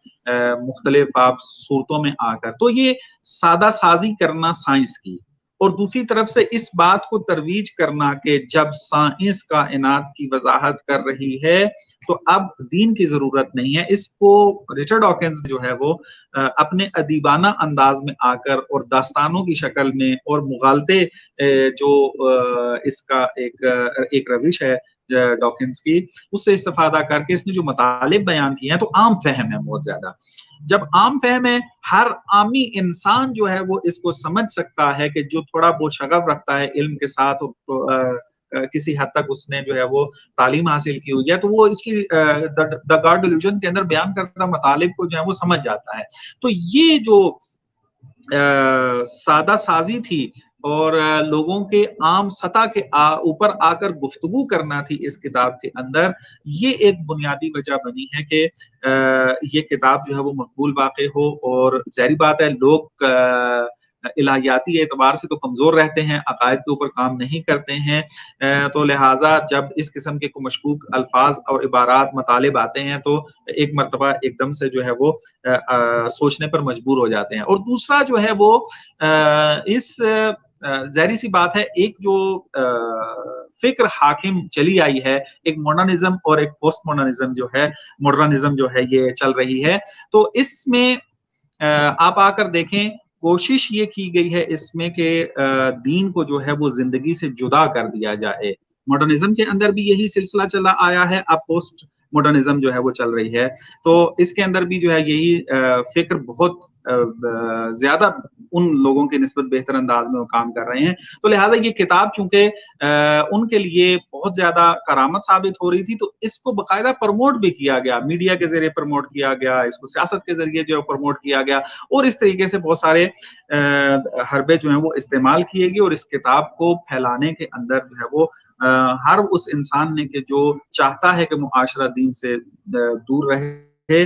مختلف صورتوں میں آ کر۔ تو یہ سادہ سازی کرنا سائنس کی، اور دوسری طرف سے اس بات کو ترویج کرنا کہ جب سائنس کائنات کی وضاحت کر رہی ہے تو اب دین کی ضرورت نہیں ہے، اس کو رچرڈ ڈاکنز جو ہے وہ اپنے ادیبانہ انداز میں آ کر اور داستانوں کی شکل میں اور مغالطے جو اس کا ایک روش ہے ڈاکنز کی، اس سے استفادہ کر کے اس نے جو مطالب بیان کیے ہیں تو عام فہم ہے بہت زیادہ۔ جب عام فہم ہے، ہر عامی انسان جو ہے وہ اس کو سمجھ سکتا ہے کہ جو تھوڑا بہت شغف رکھتا ہے علم کے ساتھ کسی حد تک اس نے جو ہے وہ تعلیم حاصل کی ہوئی ہے تو وہ اس کی دا گاڈ ڈیلیوژن کے اندر بیان کردہ مطالب کو جو ہے وہ سمجھ جاتا ہے۔ تو یہ جو سادہ سازی تھی اور لوگوں کے عام سطح کے اوپر آ کر گفتگو کرنا تھی اس کتاب کے اندر، یہ ایک بنیادی وجہ بنی ہے کہ یہ کتاب جو ہے وہ مقبول واقع ہو۔ اور ظاہری بات ہے لوگ الہیاتی اعتبار سے تو کمزور رہتے ہیں، عقائد کے اوپر کام نہیں کرتے ہیں، تو لہٰذا جب اس قسم کے مشکوک الفاظ اور عبارات مطالب آتے ہیں تو ایک مرتبہ ایک دم سے جو ہے وہ سوچنے پر مجبور ہو جاتے ہیں۔ اور دوسرا جو ہے وہ اس ظاہری سی بات ہے ایک جو فکر حاکم چلی آئی ہے، ایک ماڈرنزم اور ایک پوسٹ ماڈرنزم جو ہے، ماڈرنزم جو ہے یہ چل رہی ہے، تو اس میں آپ آ کر دیکھیں کوشش یہ کی گئی ہے اس میں کہ دین کو جو ہے وہ زندگی سے جدا کر دیا جائے۔ ماڈرنزم کے اندر بھی یہی سلسلہ چلا آیا ہے، اب پوسٹ ماڈرنزم جو ہے وہ چل رہی ہے، تو اس کے اندر بھی جو ہے یہی فکر بہت زیادہ ان لوگوں کے نسبت بہتر انداز میں وہ کام کر رہے ہیں۔ تو لہٰذا یہ کتاب چونکہ ان کے لیے بہت زیادہ کرامت ثابت ہو رہی تھی تو اس کو باقاعدہ پروموٹ بھی کیا گیا، میڈیا کے ذریعے پروموٹ کیا گیا، اس کو سیاست کے ذریعے جو ہے پروموٹ کیا گیا، اور اس طریقے سے بہت سارے حربے جو ہیں وہ استعمال کیے گئے، اور اس کتاب کو پھیلانے کے اندر جو ہے وہ ہر اس انسان نے کہ جو چاہتا ہے کہ معاشرہ دین سے دور رہے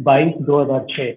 22 2006।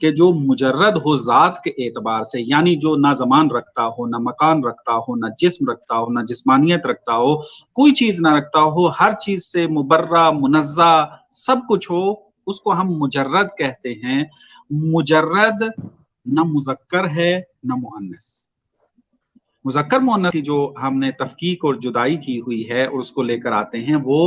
کہ جو مجرد ہو ذات کے اعتبار سے، یعنی جو نہ زمان رکھتا ہو، نہ مکان رکھتا ہو، نہ جسم رکھتا ہو، نہ جسمانیت رکھتا ہو، کوئی چیز نہ رکھتا ہو، ہر چیز سے مبرہ منزہ سب کچھ ہو، اس کو ہم مجرد کہتے ہیں۔ مجرد نہ مذکر ہے نہ مؤنث۔ مذکر مؤنث کی جو ہم نے تفکیک اور جدائی کی ہوئی ہے اور اس کو لے کر آتے ہیں، وہ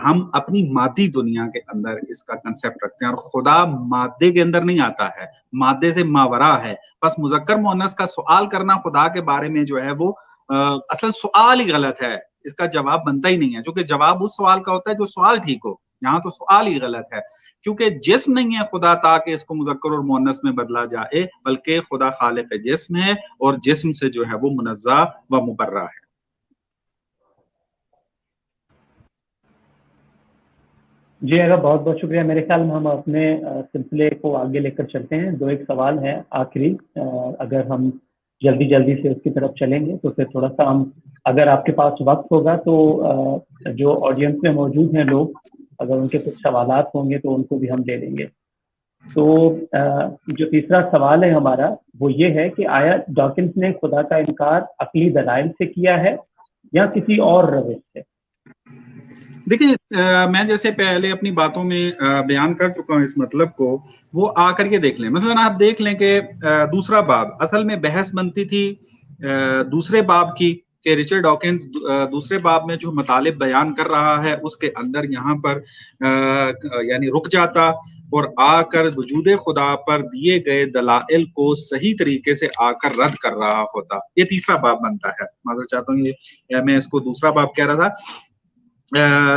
ہم اپنی مادی دنیا کے اندر اس کا کنسپٹ رکھتے ہیں، اور خدا مادے کے اندر نہیں آتا ہے، مادے سے ماورا ہے۔ بس مذکر مؤنث کا سوال کرنا خدا کے بارے میں جو ہے وہ اصل سوال ہی غلط ہے، اس کا جواب بنتا ہی نہیں ہے، کیونکہ جواب اس سوال کا ہوتا ہے جو سوال ٹھیک ہو۔ یہاں تو سوال ہی غلط ہے، کیونکہ جسم نہیں ہے خدا تاکہ اس کو مذکر اور مؤنث میں بدلا جائے، بلکہ خدا خالق جسم ہے اور جسم سے جو ہے وہ منزہ و مبرہ ہے۔ جی اگر بہت بہت شکریہ۔ میرے خیال میں ہم اپنے سلسلے کو آگے لے کر چلتے ہیں۔ دو ایک سوال ہے آخری، اگر ہم جلدی سے اس کی طرف چلیں گے تو پھر تھوڑا سا ہم، اگر آپ کے پاس وقت ہوگا تو جو آڈینس میں موجود ہیں لوگ، اگر ان کے کچھ سوالات ہوں گے تو ان کو بھی ہم لے لیں گے۔ تو جو تیسرا سوال ہے ہمارا وہ یہ ہے کہ آیا ڈاکنز نے خدا کا انکار عقلی دلائل سے کیا ہے یا کسی اور روش سے؟ دیکھیں میں جیسے پہلے اپنی باتوں میں بیان کر چکا ہوں اس مطلب کو، وہ آ کر کے دیکھ لیں۔ مثلا آپ دیکھ لیں کہ دوسرا باب، اصل میں بحث بنتی تھی دوسرے باب کی، کہ رچرڈ ڈاکنز دوسرے باب میں جو مطالب بیان کر رہا ہے اس کے اندر یہاں پر یعنی رک جاتا اور آ کر وجود خدا پر دیے گئے دلائل کو صحیح طریقے سے آ کر رد کر رہا ہوتا۔ یہ تیسرا باب بنتا ہے، معذرت چاہتا ہوں، یہ میں اس کو دوسرا باب کہہ رہا تھا،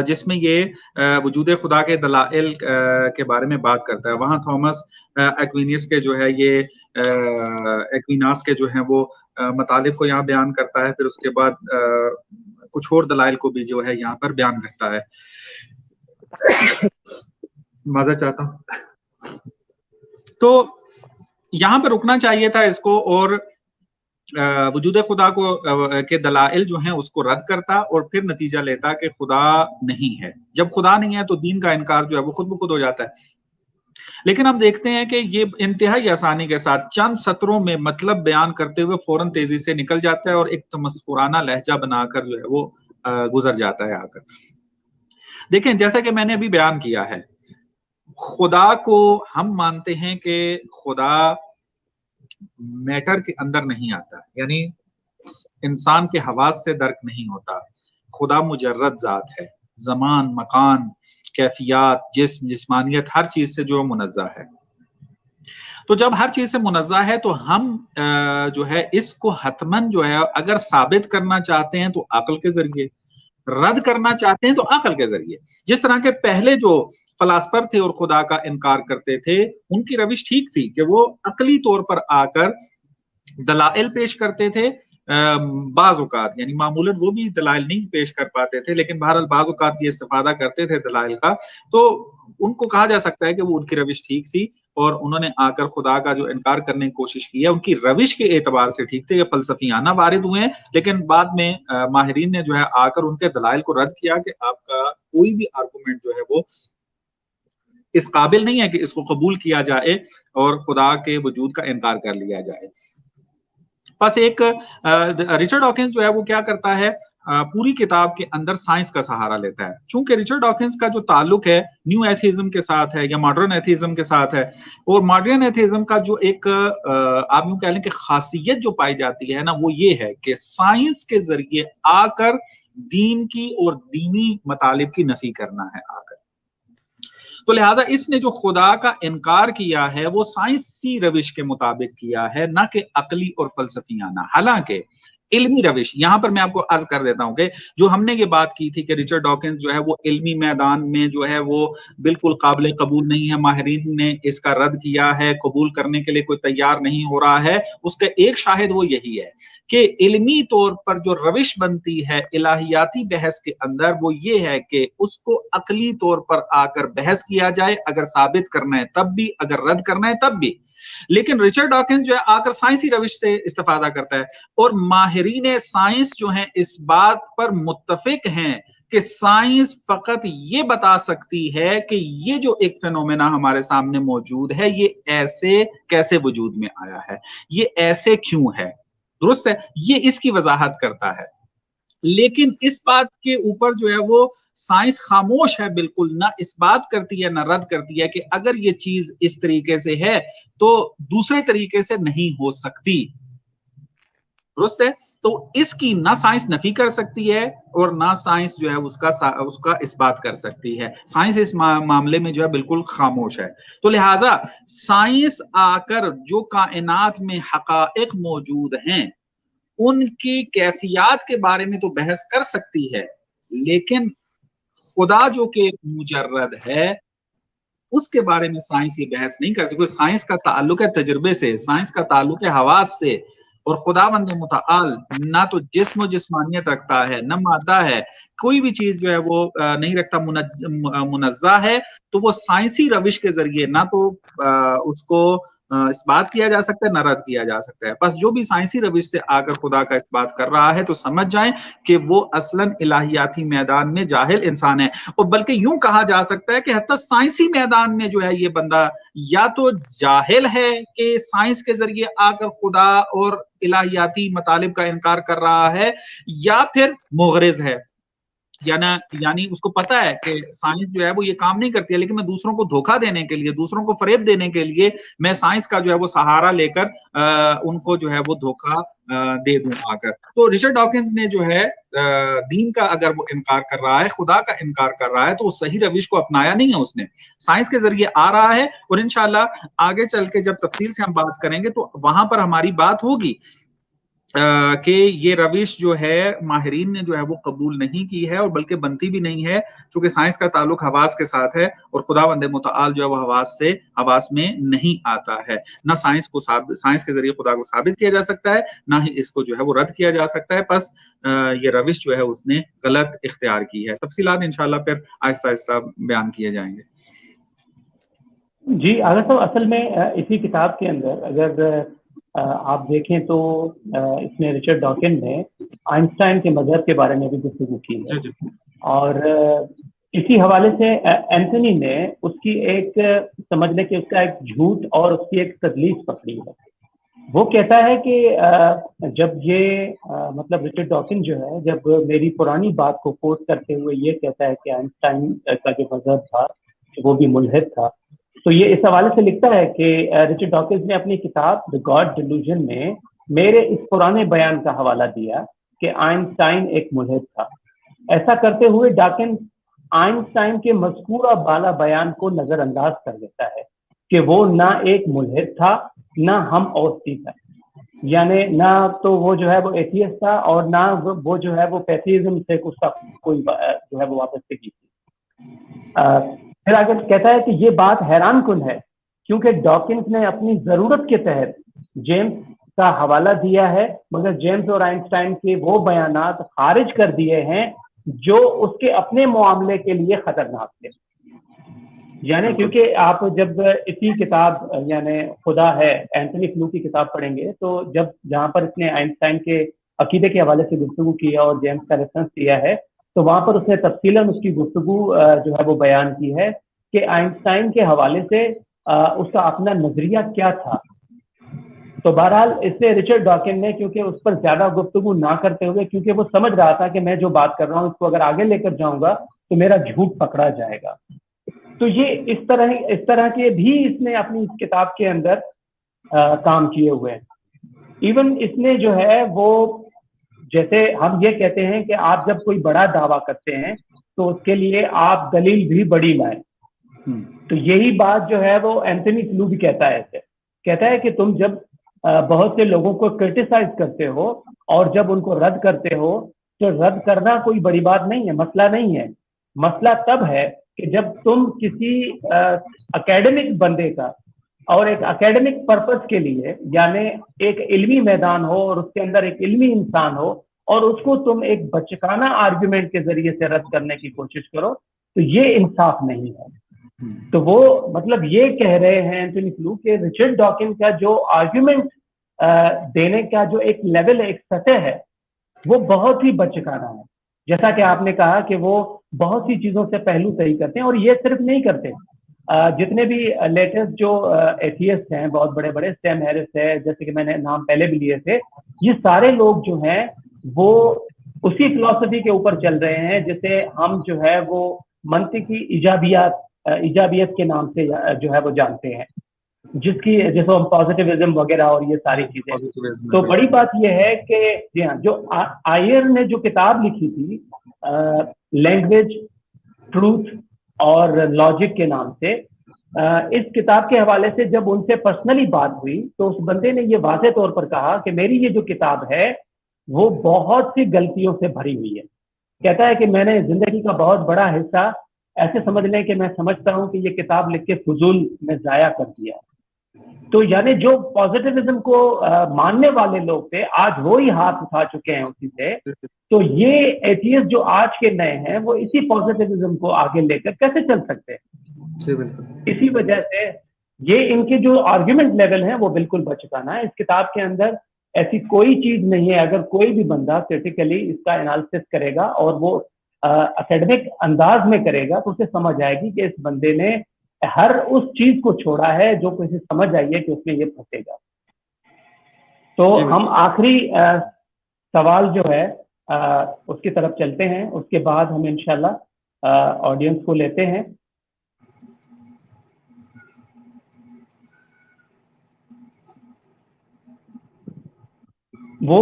جس میں یہ وجود خدا کے دلائل کے بارے میں بات کرتا ہے۔ وہاں تھامس ایکوینیس کے جو ہے یہ ایکویناس کے جو ہیں وہ مطالب کو یہاں بیان کرتا ہے، پھر اس کے بعد کچھ اور دلائل کو بھی جو ہے یہاں پر بیان کرتا ہے۔ معذرت چاہتا ہوں۔ تو یہاں پر رکنا چاہیے تھا اس کو، اور وجود خدا کو کے دلائل جو ہیں اس کو رد کرتا اور پھر نتیجہ لیتا کہ خدا نہیں ہے۔ جب خدا نہیں ہے تو دین کا انکار جو ہے وہ خود بخود ہو جاتا ہے۔ لیکن ہم دیکھتے ہیں کہ یہ انتہائی آسانی کے ساتھ چند سطروں میں مطلب بیان کرتے ہوئے فوراً تیزی سے نکل جاتا ہے اور ایک تمسخرانہ لہجہ بنا کر جو ہے وہ گزر جاتا ہے آ کر۔ دیکھیں جیسا کہ میں نے ابھی بیان کیا ہے، خدا کو ہم مانتے ہیں کہ خدا میٹر کے اندر نہیں آتا، یعنی انسان کے حواس سے درک نہیں ہوتا۔ خدا مجرد ذات ہے، زمان، مکان، کیفیات، جسم، جسمانیت، ہر چیز سے جو منزہ ہے۔ تو جب ہر چیز سے منزہ ہے تو ہم جو ہے اس کو حتماً جو ہے اگر ثابت کرنا چاہتے ہیں تو عقل کے ذریعے، رد کرنا چاہتے ہیں تو عقل کے ذریعے۔ جس طرح کے پہلے جو فلاسفر تھے اور خدا کا انکار کرتے تھے، ان کی روش ٹھیک تھی کہ وہ عقلی طور پر آ کر دلائل پیش کرتے تھے، بعض اوقات یعنی معمولاً وہ بھی دلائل نہیں پیش کر پاتے تھے، لیکن بہرحال بعض اوقات یہ استفادہ کرتے تھے دلائل کا، تو ان کو کہا جا سکتا ہے کہ وہ ان کی روش ٹھیک تھی اور انہوں نے آ کر خدا کا جو انکار کرنے کی کوشش کی ہے ان کی روش کے اعتبار سے ٹھیک تھے، یہ فلسفیانہ وارد ہوئے ہیں، لیکن بعد میں ماہرین نے جو ہے آ کر ان کے دلائل کو رد کیا کہ آپ کا کوئی بھی آرگومنٹ جو ہے وہ اس قابل نہیں ہے کہ اس کو قبول کیا جائے اور خدا کے وجود کا انکار کر لیا جائے۔ بس ایک رچرڈ ڈاکنز جو ہے وہ کیا کرتا ہے، پوری کتاب کے اندر سائنس کا سہارا لیتا ہے۔ چونکہ رچرڈ ڈاکنز کا جو تعلق ہے نیو ایتھیزم کے ساتھ ہے یا ماڈرن ایتھیزم کے ساتھ ہے، اور ماڈرن ایتھیزم کا جو ایک آپ یوں کہہ لیں کہ خاصیت جو پائی جاتی ہے نا، وہ یہ ہے کہ سائنس کے ذریعے آ کر دین کی اور دینی مطالب کی نفی کرنا ہے آ کر۔ تو لہٰذا اس نے جو خدا کا انکار کیا ہے وہ سائنسی روش کے مطابق کیا ہے، نہ کہ عقلی اور فلسفیانہ۔ حالانکہ علمی روش، یہاں پر میں آپ کو عرض کر دیتا ہوں کہ جو ہم نے یہ بات کی تھی کہ رچرڈ ڈاکنز جو ہے وہ علمی میدان میں جو ہے وہ بالکل قابل قبول نہیں ہے، ماہرین نے اس کا رد کیا ہے، قبول کرنے کے لیے کوئی تیار نہیں ہو رہا ہے، اس کا ایک شاہد وہ یہی ہے کہ علمی طور پر جو روش بنتی ہے الہیاتی بحث کے اندر وہ یہ ہے کہ اس کو عقلی طور پر آ کر بحث کیا جائے، اگر ثابت کرنا ہے تب بھی، اگر رد کرنا ہے تب بھی۔ لیکن رچرڈ ڈاکنز جو ہے آ کر سائنسی روش سے استفادہ کرتا ہے، اور ماہرین سائنس جو ہیں اس بات پر متفق ہیں کہ سائنس فقط یہ بتا سکتی ہے کہ یہ جو ایک فینومینا ہمارے سامنے موجود ہے یہ ایسے کیسے وجود میں آیا ہے، یہ ایسے کیوں ہے، درست ہے، یہ اس کی وضاحت کرتا ہے۔ لیکن اس بات کے اوپر جو ہے وہ سائنس خاموش ہے، بالکل نہ اس بات کرتی ہے نہ رد کرتی ہے کہ اگر یہ چیز اس طریقے سے ہے تو دوسرے طریقے سے نہیں ہو سکتی، درست ہے۔ تو اس کی نہ سائنس نفی کر سکتی ہے اور نہ سائنس جو ہے اس کا اس بات کر سکتی ہے، سائنس اس معاملے میں جو ہے بالکل خاموش ہے۔ تو لہٰذا سائنس آ کر جو کائنات میں حقائق موجود ہیں ان کی کیفیات کے بارے میں تو بحث کر سکتی ہے، لیکن خدا جو کہ مجرد ہے اس کے بارے میں سائنس یہ بحث نہیں کر سکتی۔ سائنس کا تعلق ہے تجربے سے، سائنس کا تعلق ہے حواس سے، اور خداوند متعال نہ تو جسم و جسمانیت رکھتا ہے نہ مادہ ہے، کوئی بھی چیز جو ہے وہ نہیں رکھتا، منزہ ہے۔ تو وہ سائنسی روش کے ذریعے نہ تو اس کو اس بات کیا جا سکتا ہے نہ رد کیا جا سکتا ہے۔ بس جو بھی سائنسی روش سے آ کر خدا کا اس بات کر رہا ہے تو سمجھ جائیں کہ وہ اصلاً الہیاتی میدان میں جاہل انسان ہے، اور بلکہ یوں کہا جا سکتا ہے کہ حتی سائنسی میدان میں جو ہے یہ بندہ یا تو جاہل ہے کہ سائنس کے ذریعے آ کر خدا اور الہیاتی مطالب کا انکار کر رہا ہے، یا پھر مغرض ہے، یعنی اس کو پتا ہے کہ سائنس جو ہے وہ یہ کام نہیں کرتی ہے، لیکن میں دوسروں کو دھوکہ دینے کے لیے، دوسروں کو فریب دینے کے لیے میں سائنس کا جو ہے وہ سہارا لے کر ان کو جو ہے وہ دھوکہ دے دوں آ کر۔ تو رچرڈ ڈاکنز نے جو ہے دین کا اگر وہ انکار کر رہا ہے، خدا کا انکار کر رہا ہے، تو وہ صحیح روش کو اپنایا نہیں ہے، اس نے سائنس کے ذریعے آ رہا ہے، اور انشاءاللہ آگے چل کے جب تفصیل سے ہم بات کریں گے تو وہاں پر ہماری بات ہوگی کہ یہ روش جو ہے ماہرین نے جو ہے وہ قبول نہیں کی ہے، اور بلکہ بنتی بھی نہیں ہے، چونکہ سائنس کا تعلق حواس کے ساتھ ہے، اور خداوند متعال جو ہے وہ حواس میں نہیں آتا ہے۔ نہ سائنس کے ذریعے خدا کو ثابت کیا جا سکتا ہے، نہ ہی اس کو جو ہے وہ رد کیا جا سکتا ہے، بس یہ روش جو ہے اس نے غلط اختیار کی ہے۔ تفصیلات انشاءاللہ پھر آہستہ آہستہ بیان کیے جائیں گے۔ جی آغا صاحب، اصل میں اسی کتاب کے اندر اگر آپ دیکھیں تو اس میں رچرڈ ڈاکن نے آئنسٹائن کے مذہب کے بارے میں بھی گفتگو کی ہے، اور اسی حوالے سے اینتھنی نے اس کی ایک سمجھ لیں کہ اس کا ایک جھوٹ اور اس کی ایک تدلیس پکڑی ہے۔ وہ کہتا ہے کہ جب یہ مطلب رچرڈ ڈاکن جو ہے جب میری پرانی بات کو کوٹ کرتے ہوئے یہ کہتا ہے کہ آئنسٹائن کا جو مذہب تھا وہ بھی ملحد تھا، تو یہ اس حوالے سے لکھتا ہے کہ رچرڈ ڈاکنز نے اپنی کتاب دی گاڈ ڈیلوژن میں میرے اس پرانے بیان کا حوالہ دیا کہ آئنسٹائن ایک ملحد تھا۔ ایسا کرتے ہوئے ڈاکن آئنسٹائن کے مذکورہ بالا بیان کو نظر انداز کر دیتا ہے کہ وہ نہ ایک ملحد تھا نہ ہم اوسطی تھا، یعنی نہ تو وہ جو ہے وہ ایتھیسٹ تھا اور نہ وہ جو ہے وہ پیتھیزم سے اس کا کوئی جو ہے وہ وابستگی تھی۔ پھر آگے کہتا ہے کہ یہ بات حیران کن ہے کیونکہ ڈاکنز نے اپنی ضرورت کے تحت جیمز کا حوالہ دیا ہے، مگر جیمز اور آئنسٹائن کے وہ بیانات خارج کر دیے ہیں جو اس کے اپنے معاملے کے لیے خطرناک تھے۔ یعنی کیونکہ آپ جب اسی کتاب یعنی خدا ہے اینتھنی فلو کی کتاب پڑھیں گے تو جہاں پر اس نے آئنسٹائن کے عقیدے کے حوالے سے گفتگو کی ہے اور جیمز کا ریفرنس دیا ہے، تو وہاں پر اس نے تفصیلاً اس کی گفتگو جو ہے وہ بیان کی ہے کہ آئنسٹائن کے حوالے سے اس کا اپنا نظریہ کیا تھا۔ تو بہرحال اس سے رچرڈ ڈاکن نے کیونکہ اس پر زیادہ گفتگو نہ کرتے ہوئے، کیونکہ وہ سمجھ رہا تھا کہ میں جو بات کر رہا ہوں اس کو اگر آگے لے کر جاؤں گا تو میرا جھوٹ پکڑا جائے گا، تو یہ اس طرح کے بھی اس نے اپنی اس کتاب کے اندر کام کیے ہوئے ہیں۔ ایون اس نے جو ہے وہ جیسے ہم یہ کہتے ہیں کہ آپ جب کوئی بڑا دعویٰ کرتے ہیں تو اس کے لیے آپ دلیل بھی بڑی لائیں، تو یہی بات جو ہے وہ اینتھنی فلو بھی کہتا ہے ایسے، کہتا ہے کہ تم جب بہت سے لوگوں کو کرٹیسائز کرتے ہو اور جب ان کو رد کرتے ہو تو رد کرنا کوئی بڑی بات نہیں ہے، مسئلہ نہیں ہے، مسئلہ تب ہے کہ جب تم کسی اکیڈمک بندے کا اور ایک اکیڈمک پرپس کے لیے یعنی ایک علمی میدان ہو اور اس کے اندر ایک علمی انسان ہو اور اس کو تم ایک بچکانہ آرگومنٹ کے ذریعے سے رد کرنے کی کوشش کرو تو یہ انصاف نہیں ہے۔ تو وہ مطلب یہ کہہ رہے ہیں اینتھنی فلو کہ رچرڈ ڈاکن کا جو آرگومنٹ دینے کا جو ایک لیول ایک سطح ہے وہ بہت ہی بچکانہ ہے، جیسا کہ آپ نے کہا کہ وہ بہت سی چیزوں سے پہلو صحیح کرتے ہیں، اور یہ صرف نہیں کرتے، جتنے بھی لیٹسٹ جو ایتھیسٹ ہیں بہت بڑے بڑے، سیم ہیرس ہے، جیسے کہ میں نے نام پہلے بھی لیے تھے، یہ سارے لوگ جو ہیں وہ اسی فلسفی کے اوپر چل رہے ہیں جسے ہم جو ہے وہ منطقی ایجابیت کے نام سے جو ہے وہ جانتے ہیں، جس کو ہم پازیٹیوزم وغیرہ اور یہ ساری چیزیں. تو بڑی بات یہ ہے کہ جی ہاں، جو آئر نے جو کتاب لکھی تھی لینگویج، ٹروتھ اور لاجک کے نام سے، اس کتاب کے حوالے سے جب ان سے پرسنلی بات ہوئی تو اس بندے نے یہ واضح طور پر کہا کہ میری یہ جو کتاب ہے وہ بہت سی غلطیوں سے بھری ہوئی ہے. کہتا ہے کہ میں نے زندگی کا بہت بڑا حصہ ایسے سمجھ لیں کہ میں سمجھتا ہوں کہ یہ کتاب لکھ کے فضول میں ضائع کر دیا. تو یعنی جو پازیٹیوزم کو ماننے والے لوگ تھے آج وہی ہاتھ اٹھا چکے ہیں اسی سے. تو یہ ایتھیسٹ جو آج کے نئے ہیں وہ اسی پازیٹیوزم کو آگے لے کر کیسے چل سکتے ہیں؟ اسی وجہ سے یہ ان کے جو آرگیومنٹ لیول ہیں وہ بالکل بچکانا ہے. اس کتاب کے اندر ایسی کوئی چیز نہیں ہے، اگر کوئی بھی بندہ کریٹیکلی اس کا انالیسس کرے گا اور وہ اکیڈمک انداز میں کرے گا تو اسے سمجھ آئے گی کہ اس بندے نے ہر اس چیز کو چھوڑا ہے جو کسی سمجھ آئی ہے کہ اس میں یہ پھنسے گا. تو ہم آخری سوال جو ہے اس کی طرف چلتے ہیں، اس کے بعد ہم انشاءاللہ آڈینس کو لیتے ہیں. وہ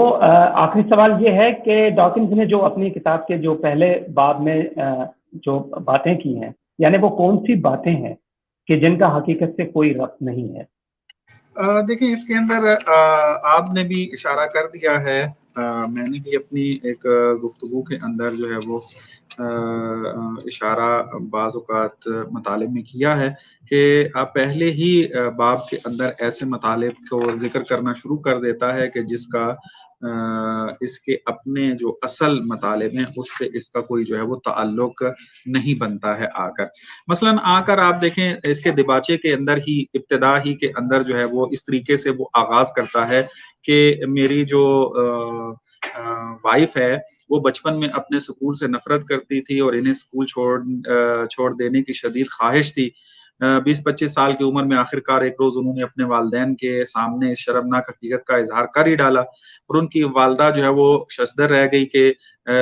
آخری سوال یہ ہے کہ ڈاکنز نے جو اپنی کتاب کے جو پہلے باب میں جو باتیں کی ہیں، یعنی وہ کون سی باتیں ہیں کہ جن کا حقیقت سے کوئی ربط نہیں ہے؟ دیکھیں اس کے اندر آپ نے بھی اشارہ کر دیا ہے، میں نے بھی اپنی ایک گفتگو کے اندر جو ہے وہ اشارہ بعض اوقات مطالب میں کیا ہے کہ آپ پہلے ہی باب کے اندر ایسے مطالب کو ذکر کرنا شروع کر دیتا ہے کہ جس کا اس کے اپنے جو اصل مطالب ہیں اس سے اس کا کوئی جو ہے وہ تعلق نہیں بنتا ہے. مثلا آ کر آپ دیکھیں اس کے دباچے کے اندر ہی ابتدا ہی کے اندر جو ہے وہ اس طریقے سے وہ آغاز کرتا ہے کہ میری جو وائف ہے وہ بچپن میں اپنے سکول سے نفرت کرتی تھی اور انہیں سکول چھوڑ دینے کی شدید خواہش تھی. 20-25 سال کی عمر میں آخرکار ایک روز انہوں نے اپنے والدین کے سامنے اس شرمناک حقیقت کا اظہار کر ہی ڈالا اور ان کی والدہ جو ہے وہ ششدر رہ گئی کہ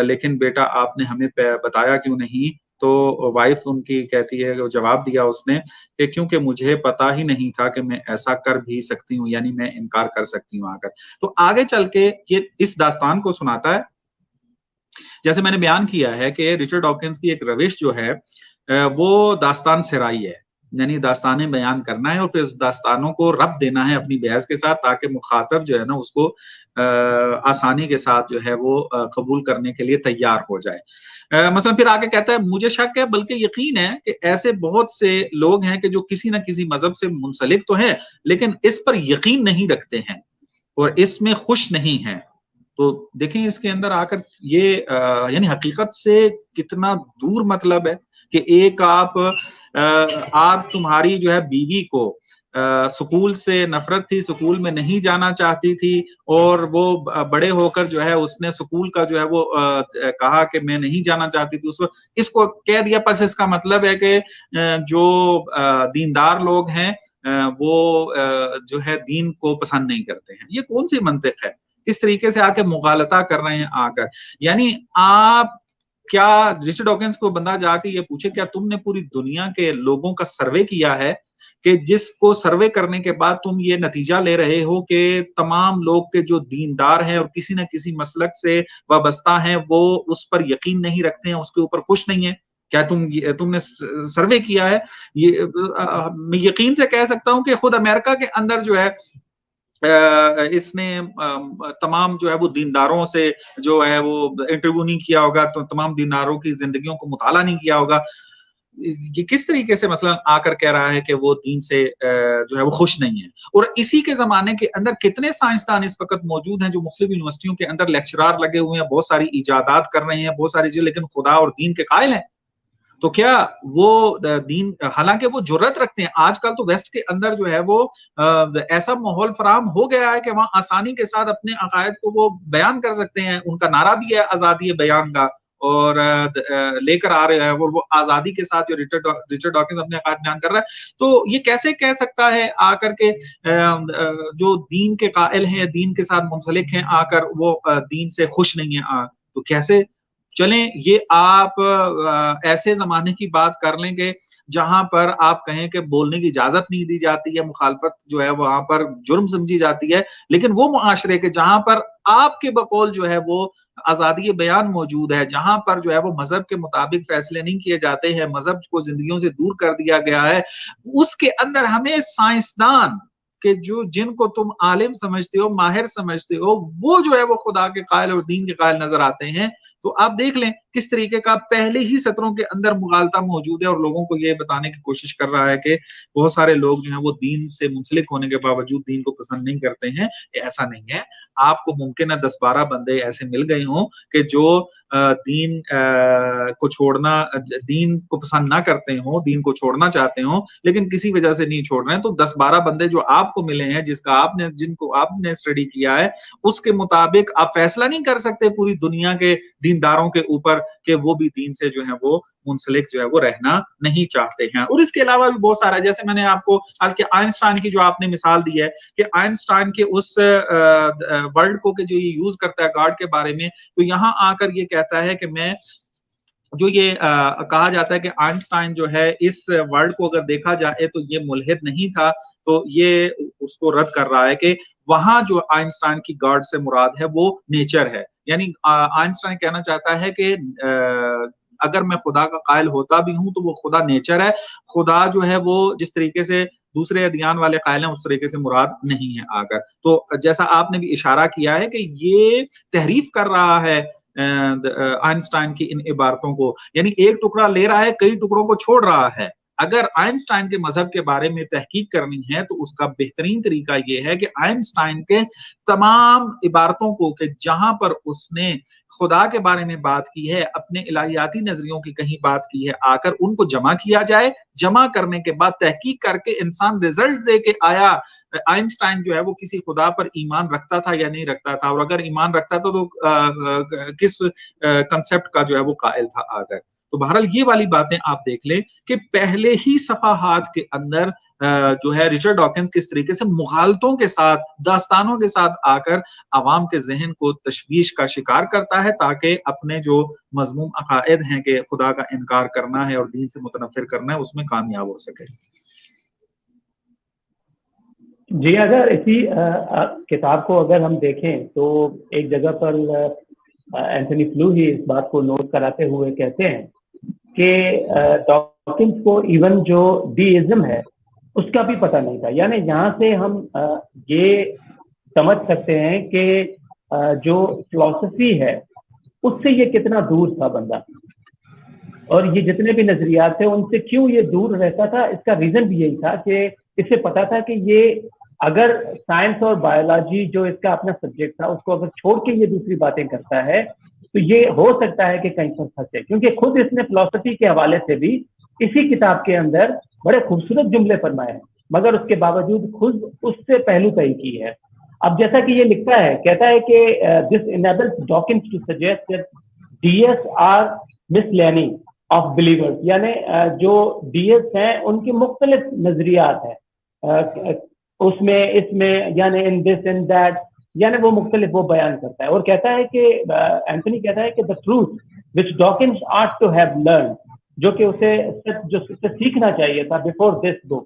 لیکن بیٹا آپ نے ہمیں بتایا کیوں نہیں؟ تو وائف ان کی کہتی ہے، جواب دیا اس نے کہ کیونکہ مجھے پتا ہی نہیں تھا کہ میں ایسا کر بھی سکتی ہوں، یعنی میں انکار کر سکتی ہوں. آ کر تو آگے چل کے یہ اس داستان کو سناتا ہے. جیسے میں نے بیان کیا ہے کہ رچرڈ ڈاکنز کی ایک روش جو ہے وہ داستان سرائی ہے، یعنی داستانیں بیان کرنا ہے اور پھر داستانوں کو ربط دینا ہے اپنی بحث کے ساتھ تاکہ مخاطب جو ہے نا اس کو آسانی کے ساتھ جو ہے وہ قبول کرنے کے لیے تیار ہو جائے. مثلا پھر آگے کہتا ہے مجھے شک ہے بلکہ یقین ہے کہ ایسے بہت سے لوگ ہیں کہ جو کسی نہ کسی مذہب سے منسلک تو ہیں لیکن اس پر یقین نہیں رکھتے ہیں اور اس میں خوش نہیں ہیں. تو دیکھیں اس کے اندر آ کر یہ یعنی حقیقت سے کتنا دور مطلب ہے کہ ایک آپ تمہاری جو ہے بیوی کو سکول سے نفرت تھی، سکول میں نہیں جانا چاہتی تھی اور وہ بڑے ہو کر جو ہے اس نے سکول کا جو ہے وہ کہا کہ میں نہیں جانا چاہتی تھی، اس کو کہہ دیا. پس اس کا مطلب ہے کہ جو دیندار لوگ ہیں وہ جو ہے دین کو پسند نہیں کرتے ہیں. یہ کون سی منطق ہے؟ اس طریقے سے آ کے مغالطہ کر رہے ہیں آ کر. یعنی آپ کیا رچرڈ ڈاکنز کو بندہ جا کے یہ پوچھے کیا تم نے پوری دنیا کے لوگوں کا سروے کیا ہے کہ جس کو سروے کرنے کے بعد تم یہ نتیجہ لے رہے ہو کہ تمام لوگ کے جو دیندار ہیں اور کسی نہ کسی مسلک سے وابستہ ہیں وہ اس پر یقین نہیں رکھتے ہیں، اس کے اوپر خوش نہیں ہیں؟ کیا تم نے سروے کیا ہے؟ میں یقین سے کہہ سکتا ہوں کہ خود امریکہ کے اندر جو ہے اس نے تمام جو ہے وہ دینداروں سے جو ہے وہ انٹرویو نہیں کیا ہوگا، تو تمام دینداروں کی زندگیوں کو مطالعہ نہیں کیا ہوگا. یہ کس طریقے سے مثلا آ کر کہہ رہا ہے کہ وہ دین سے جو ہے وہ خوش نہیں ہے. اور اسی کے زمانے کے اندر کتنے سائنسدان اس وقت موجود ہیں جو مختلف یونیورسٹیوں کے اندر لیکچرار لگے ہوئے ہیں، بہت ساری ایجادات کر رہے ہیں، بہت ساری چیزیں، لیکن خدا اور دین کے قائل ہیں. تو کیا وہ دین، حالانکہ وہ جرت رکھتے ہیں. آج کل تو ویسٹ کے اندر جو ہے وہ ایسا ماحول فراہم ہو گیا ہے کہ وہاں آسانی کے ساتھ اپنے عقائد کو وہ بیان کر سکتے ہیں. ان کا نعرہ بھی ہے آزادی بیان کا، اور لے کر آ رہے ہیں وہ آزادی کے ساتھ جو رچرڈ ڈاکنز اپنے عقائد بیان کر رہا ہے، تو یہ کیسے کہہ سکتا ہے آ کر کے جو دین کے قائل ہیں، دین کے ساتھ منسلک ہیں، آ کر وہ دین سے خوش نہیں ہیں؟ تو کیسے چلیں؟ یہ آپ ایسے زمانے کی بات کر لیں گے جہاں پر آپ کہیں کہ بولنے کی اجازت نہیں دی جاتی ہے، مخالفت جو ہے وہاں پر جرم سمجھی جاتی ہے، لیکن وہ معاشرے کے جہاں پر آپ کے بقول جو ہے وہ آزادی بیان موجود ہے، جہاں پر جو ہے وہ مذہب کے مطابق فیصلے نہیں کیے جاتے ہیں، مذہب کو زندگیوں سے دور کر دیا گیا ہے، اس کے اندر ہمیں سائنسدان کہ جو جن کو تم عالم سمجھتے ہو، ماہر سمجھتے ہو، وہ جو ہے وہ خدا کے قائل اور دین کے قائل نظر آتے ہیں. تو آپ دیکھ لیں کس طریقے کا پہلے ہی سطروں کے اندر مغالطہ موجود ہے، اور لوگوں کو یہ بتانے کی کوشش کر رہا ہے کہ بہت سارے لوگ جو ہیں وہ دین سے منسلک ہونے کے باوجود دین کو پسند نہیں کرتے ہیں. ایسا نہیں ہے. آپ کو ممکن ہے 10-12 بندے ایسے مل گئے ہوں کہ جو دین کو چھوڑنا، دین کو پسند نہ کرتے ہوں، دین کو چھوڑنا چاہتے ہوں، لیکن کسی وجہ سے نہیں چھوڑ رہے ہیں. تو 10-12 بندے جو آپ کو ملے ہیں، جن کو آپ نے اسٹڈی کیا ہے، اس کے مطابق آپ فیصلہ نہیں کر سکتے پوری دنیا کے دینداروں کے اوپر کہ وہ بھی دین سے جو ہے وہ منسلک جو ہے وہ رہنا نہیں چاہتے ہیں. اور اس کے علاوہ بھی بہت سارا، جیسے میں نے آپ کو آج کے آئنسٹائن کی جو آپ نے مثال دی ہے کہ آئنسٹائن کے اس ورڈ کو کہ جو یہ یوز کرتا ہے گاڈ کے بارے میں، تو یہاں آ کر یہ کہتا ہے کہ میں جو یہ کہا جاتا ہے کہ آئنسٹائن جو ہے اس ورڈ کو اگر دیکھا جائے تو یہ ملحد نہیں تھا، تو یہ اس کو رد کر رہا ہے کہ وہاں جو آئنسٹائن کی گاڈ سے مراد ہے وہ نیچر ہے. یعنی آئنسٹائن کہنا چاہتا ہے کہ اگر میں خدا کا قائل ہوتا بھی ہوں تو وہ خدا نیچر ہے، خدا جو ہے وہ جس طریقے سے دوسرے ادیان والے قائل ہیں اس طریقے سے مراد نہیں ہے آ کر. تو جیسا آپ نے بھی اشارہ کیا ہے کہ یہ تحریف کر رہا ہے آئنسٹائن کی ان عبارتوں کو، یعنی ایک ٹکڑا لے رہا ہے، کئی ٹکڑوں کو چھوڑ رہا ہے. اگر آئنسٹائن کے مذہب کے بارے میں تحقیق کرنی ہے تو اس کا بہترین طریقہ یہ ہے کہ آئنسٹائن کے تمام عبارتوں کو کہ جہاں پر اس نے خدا کے بارے میں بات کی ہے، اپنے الہیاتی نظریوں کی کہیں بات کی ہے، آ کر ان کو جمع کیا جائے. جمع کرنے کے بعد تحقیق کر کے انسان رزلٹ دے کے آیا آئنسٹائن جو ہے وہ کسی خدا پر ایمان رکھتا تھا یا نہیں رکھتا تھا، اور اگر ایمان رکھتا تھا تو کس کنسپٹ کا جو ہے وہ قائل تھا آ کر. تو بہرحال یہ والی باتیں آپ دیکھ لیں کہ پہلے ہی صفحات کے اندر جو ہے رچرڈ ڈاکنز کس طریقے سے مغالطوں کے ساتھ، داستانوں کے ساتھ آ کر عوام کے ذہن کو تشویش کا شکار کرتا ہے، تاکہ اپنے جو مذموم عقائد ہیں کہ خدا کا انکار کرنا ہے اور دین سے متنفر کرنا ہے، اس میں کامیاب ہو سکے. جی، اگر اسی کتاب کو اگر ہم دیکھیں تو ایک جگہ پر اینتھونی فلو ہی اس بات کو نوٹ کراتے ہوئے کہتے ہیں کہ ڈاکنز کو ایون جو ڈیزم ہے اس کا بھی پتہ نہیں تھا. یعنی یہاں سے ہم یہ سمجھ سکتے ہیں کہ جو فلسفی ہے اس سے یہ کتنا دور تھا بندہ، اور یہ جتنے بھی نظریات تھے ان سے کیوں یہ دور رہتا تھا. اس کا ریزن بھی یہی تھا کہ اسے پتا تھا کہ یہ اگر سائنس اور بایولوجی جو اس کا اپنا سبجیکٹ تھا اس کو اگر چھوڑ کے یہ دوسری باتیں کرتا ہے تو یہ ہو سکتا ہے کہ کہیں پر پھنسے. کیونکہ خود اس نے فلسفی کے حوالے سے بھی اسی کتاب کے اندر بڑے خوبصورت جملے فرمائے ہیں، مگر اس کے باوجود خود اس سے پہلو طے کی ہے. اب جیسا کہ یہ لکھتا ہے، کہتا ہے کہ this enables Dawkins to suggest that these are misleading of believers. یعنی جو ڈیز ہیں ان کے مختلف نظریات ہیں اس میں یعنی ان دس ان دیٹ، یعنی وہ مختلف وہ بیان کرتا ہے. اور کہتا ہے کہ اینتھونی کہتا ہے کہ the truth which Dawkins ought to have learned، جو کہ اسے سیکھنا چاہیے تھا before this book،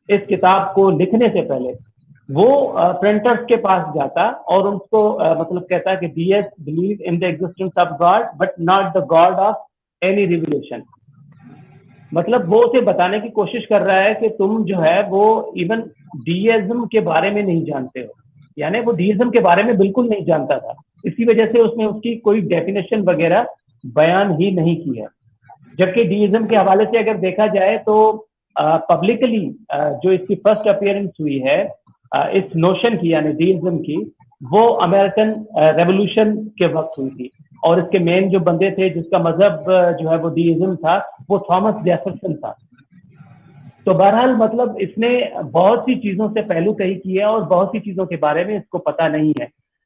اس کتاب کو لکھنے سے پہلے، وہ پرنٹرز کے پاس جاتا اور ان کو مطلب کہتا ہے کہ DS believe in the existence of God but not the God of any revelation. مطلب وہ اسے بتانے کی کوشش کر رہا ہے کہ تم جو ہے وہ ایون ڈیزم کے بارے میں نہیں جانتے ہو. یعنی وہ ڈیزم کے بارے میں بالکل نہیں جانتا تھا، اسی وجہ سے اس نے اس کی کوئی ڈیفینیشن وغیرہ بیان ہی نہیں کی ہے. جبکہ ڈیزم کے حوالے سے اگر دیکھا جائے تو پبلکلی جو اس کی فرسٹ اپیئرنس ہوئی ہے اس نوشن کی یعنی ڈیزم کی، وہ امریکن ریولوشن کے وقت ہوئی تھی، اور اس کے مین جو بندے تھے جس کا مذہب جو ہے وہ ڈیزم تھا وہ تھامس جیفرسن تھا. تو بہرحال مطلب اس نے بہت سی چیزوں سے پہلو طے کیا اور بہت سی چیزوں کے بارے میں اس کو پتہ نہیں ہے.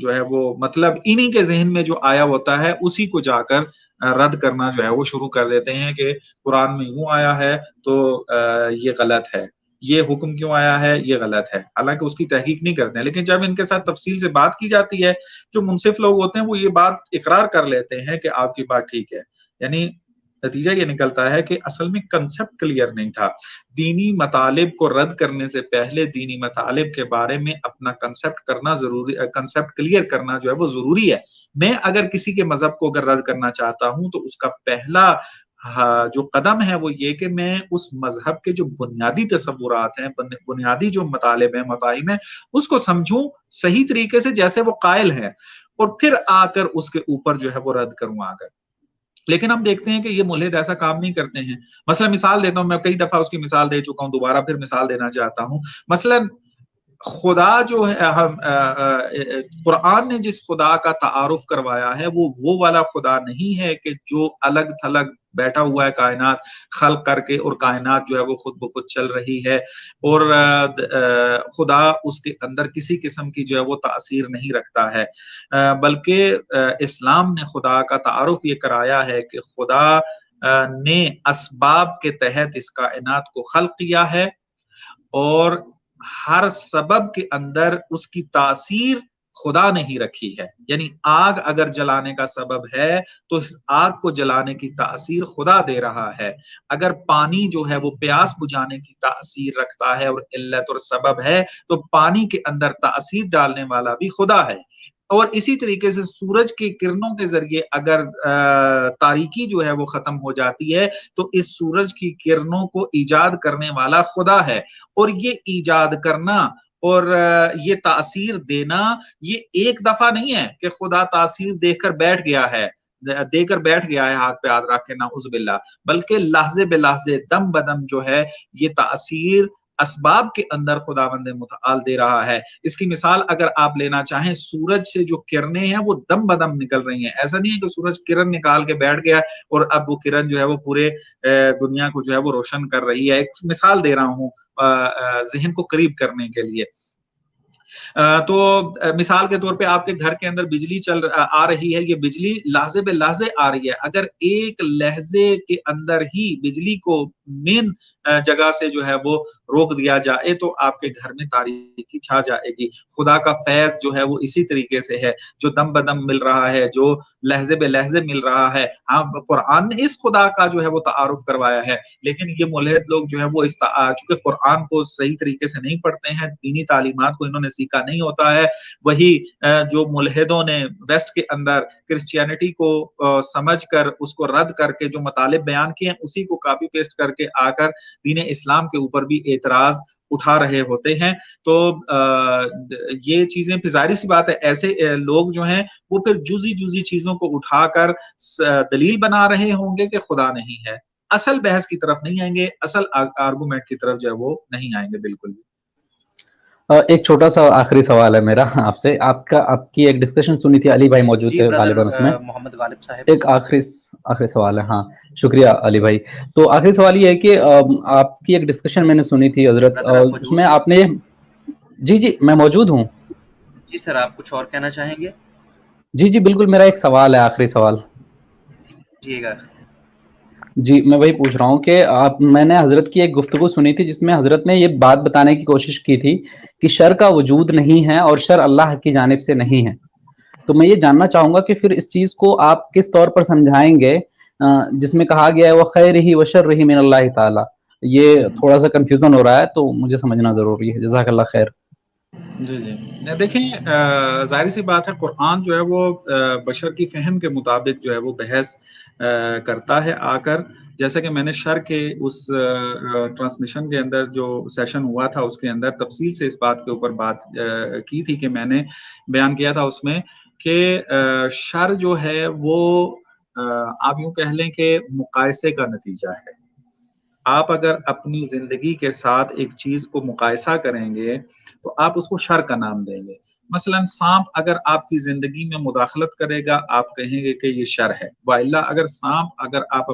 جو ہے وہ مطلب انہی کے ذہن میں جو آیا ہوتا ہے اسی کو جا کر رد کرنا جو ہے وہ شروع کر دیتے ہیں کہ قرآن میں یوں آیا ہے تو یہ غلط ہے، یہ حکم کیوں آیا ہے یہ غلط ہے، حالانکہ اس کی تحقیق نہیں کرتے ہیں۔ لیکن جب ان کے ساتھ تفصیل سے بات کی جاتی ہے، جو منصف لوگ ہوتے ہیں وہ یہ بات اقرار کر لیتے ہیں کہ آپ کی بات ٹھیک ہے، یعنی نتیجہ یہ نکلتا ہے کہ اصل میں کنسپٹ کلیئر نہیں تھا۔ دینی مطالب کو رد کرنے سے پہلے دینی مطالب کے بارے میں اپنا کنسپٹ کرنا ضروری، کنسپٹ کلیئر کرنا جو ہے وہ ضروری ہے۔ میں اگر کسی کے مذہب کو اگر رد کرنا چاہتا ہوں تو اس کا پہلا جو قدم ہے وہ یہ کہ میں اس مذہب کے جو بنیادی تصورات ہیں، بنیادی جو مطالب ہیں، مفاہیم ہیں، اس کو سمجھوں صحیح طریقے سے جیسے وہ قائل ہے، اور پھر آ کر اس کے اوپر جو ہے وہ رد کروں آ کر۔ لیکن ہم دیکھتے ہیں کہ یہ ملحد ایسا کام نہیں کرتے ہیں۔ مثلا مثال دیتا ہوں، میں کئی دفعہ اس کی مثال دے چکا ہوں، دوبارہ پھر مثال دینا چاہتا ہوں۔ مثلا خدا جو ہے، قرآن نے جس خدا کا تعارف کروایا ہے وہ والا خدا نہیں ہے کہ جو الگ تھلگ بیٹھا ہوا ہے کائنات خلق کر کے، اور کائنات جو ہے وہ خود بخود چل رہی ہے، اور خدا اس کے اندر کسی قسم کی جو ہے وہ تاثیر نہیں رکھتا ہے، بلکہ اسلام نے خدا کا تعارف یہ کرایا ہے کہ خدا نے اسباب کے تحت اس کائنات کو خلق کیا ہے، اور ہر سبب کے اندر اس کی تاثیر خدا نے ہی رکھی ہے۔ یعنی آگ اگر جلانے کا سبب ہے تو اس آگ کو جلانے کی تاثیر خدا دے رہا ہے۔ اگر پانی جو ہے وہ پیاس بجھانے کی تاثیر رکھتا ہے اور علت اور سبب ہے تو پانی کے اندر تاثیر ڈالنے والا بھی خدا ہے۔ اور اسی طریقے سے سورج کی کرنوں کے ذریعے اگر تاریکی جو ہے وہ ختم ہو جاتی ہے تو اس سورج کی کرنوں کو ایجاد کرنے والا خدا ہے، اور یہ ایجاد کرنا اور یہ تاثیر دینا یہ ایک دفعہ نہیں ہے کہ خدا تاثیر دیکھ کر بیٹھ گیا ہے، دے کر بیٹھ گیا ہے ہاتھ پہ ہاتھ رکھ کے، نعوذ باللہ، بلکہ لحظے بے لحظے دم بدم جو ہے یہ تاثیر اسباب کے اندر خداوند متعال دے رہا ہے۔ اس کی مثال اگر آپ لینا چاہیں، سورج سے جو کرنیں ہیں وہ دم بدم نکل رہی ہیں۔ ایسا نہیں ہے کہ سورج کرن نکال کے بیٹھ گیا اور اب وہ کرن جو ہے وہ پورے دنیا کو جو ہے وہ روشن کر رہی ہے۔ ایک مثال دے رہا ہوں ذہن کو قریب کرنے کے لیے۔ تو مثال کے طور پہ آپ کے گھر کے اندر بجلی آ رہی ہے، یہ بجلی لحظے بے لحظے آ رہی ہے۔ اگر ایک لہجے کے اندر ہی بجلی کو مین جگہ سے جو ہے وہ روک دیا جائے تو آپ کے گھر میں تاریکی چھا جائے گی۔ خدا کا فیض جو ہے وہ اسی طریقے سے ہے، جو دم بدم مل رہا ہے، جو لہجے بے لہجے مل رہا ہے۔ ہاں، قرآن نے اس خدا کا جو ہے وہ تعارف کروایا ہے، لیکن یہ ملحد لوگ جو ہے وہ چونکہ قرآن کو صحیح طریقے سے نہیں پڑھتے ہیں، دینی تعلیمات کو انہوں نے سیکھا نہیں ہوتا ہے، وہی جو ملحدوں نے ویسٹ کے اندر کرسچینٹی کو سمجھ کر اس کو رد کر کے جو مطالب بیان کیے ہیں اسی کو کاپی پیسٹ کر کے آ کر دین اسلام کے اوپر بھی اعتراض اٹھا رہے ہوتے ہیں۔ تو یہ چیزیں پھر ظاہر سی بات ہے، ایسے لوگ جو ہیں وہ پھر جزی چیزوں کو اٹھا کر دلیل بنا رہے ہوں گے کہ خدا نہیں ہے، اصل بحث کی طرف نہیں آئیں گے، اصل آرگومنٹ کی طرف جو ہے وہ نہیں آئیں گے بالکل بھی۔ ایک چھوٹا سا آخری سوال ہے میرا آپ سے، آپ کی ایک ڈسکشن سنی تھی، علی بھائی موجود تھے غالباً اس میں، محمد غالب صاحب، ایک آخری سوال ہے۔ ہاں شکریہ علی بھائی۔ تو آخری سوال یہ ہے کہ آپ کی ایک ڈسکشن میں نے سنی تھی حضرت، اس میں آپ نے جی میں موجود ہوں جی سر، آپ کچھ اور کہنا چاہیں گے؟ جی بالکل، میرا ایک سوال ہے، آخری سوال جی میں وہی پوچھ رہا ہوں کہ میں نے حضرت کی ایک گفتگو سنی تھی جس میں حضرت نے یہ بات بتانے کی کوشش کی تھی کہ شر کا وجود نہیں ہے اور شر اللہ کی جانب سے نہیں ہے۔ تو میں یہ جاننا چاہوں گا کہ پھر اس چیز کو آپ کس طور پر سمجھائیں گے جس میں کہا گیا ہے وہ خیر ہی و شر ہی من اللہ تعالیٰ؟ یہ تھوڑا سا کنفیوژن ہو رہا ہے تو مجھے سمجھنا ضروری ہے، جزاک اللہ خیر۔ جی دیکھیں، ظاہر سی بات ہے قرآن جو ہے وہ بشر کی فہم کے مطابق جو ہے وہ بحث کرتا ہے آ کر، جیسا کہ میں نے شر کے اس ٹرانسمیشن کے اندر جو سیشن ہوا تھا اس کے اندر تفصیل سے اس بات کے اوپر بات کی تھی کہ میں نے بیان کیا تھا اس میں کہ شر جو ہے وہ آپ یوں کہہ لیں کہ مقایسے کا نتیجہ ہے۔ آپ اگر اپنی زندگی کے ساتھ ایک چیز کو مقایسہ کریں گے تو آپ اس کو شر کا نام دیں گے۔ مثلا سانپ اگر آپ کی زندگی میں مداخلت کرے گا آپ کہیں گے کہ یہ شر ہے، وإلا اگر سانپ اگر آپ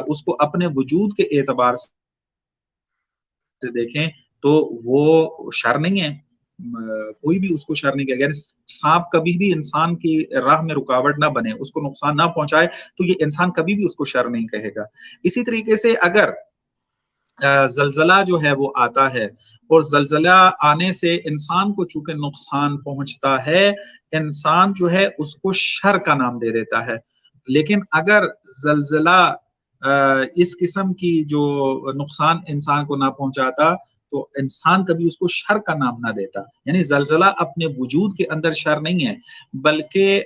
اس کو اپنے وجود کے اعتبار سے دیکھیں تو وہ شر نہیں ہے۔ کوئی بھی اس کو شر نہیں کہے گا. یعنی سانپ کبھی بھی انسان کی راہ میں رکاوٹ نہ بنے, اس کو نقصان نہ پہنچائے, تو یہ انسان کبھی بھی اس کو شر نہیں کہے گا. اسی طریقے سے اگر زلزلہ جو ہے وہ آتا ہے, اور زلزلہ آنے سے انسان کو چونکہ نقصان پہنچتا ہے, انسان جو ہے اس کو شر کا نام دے دیتا ہے. لیکن اگر زلزلہ اس قسم کی جو نقصان انسان کو نہ پہنچاتا, تو انسان کبھی اس کو شر کا نام نہ دیتا. یعنی زلزلہ اپنے وجود کے اندر شر نہیں ہے, بلکہ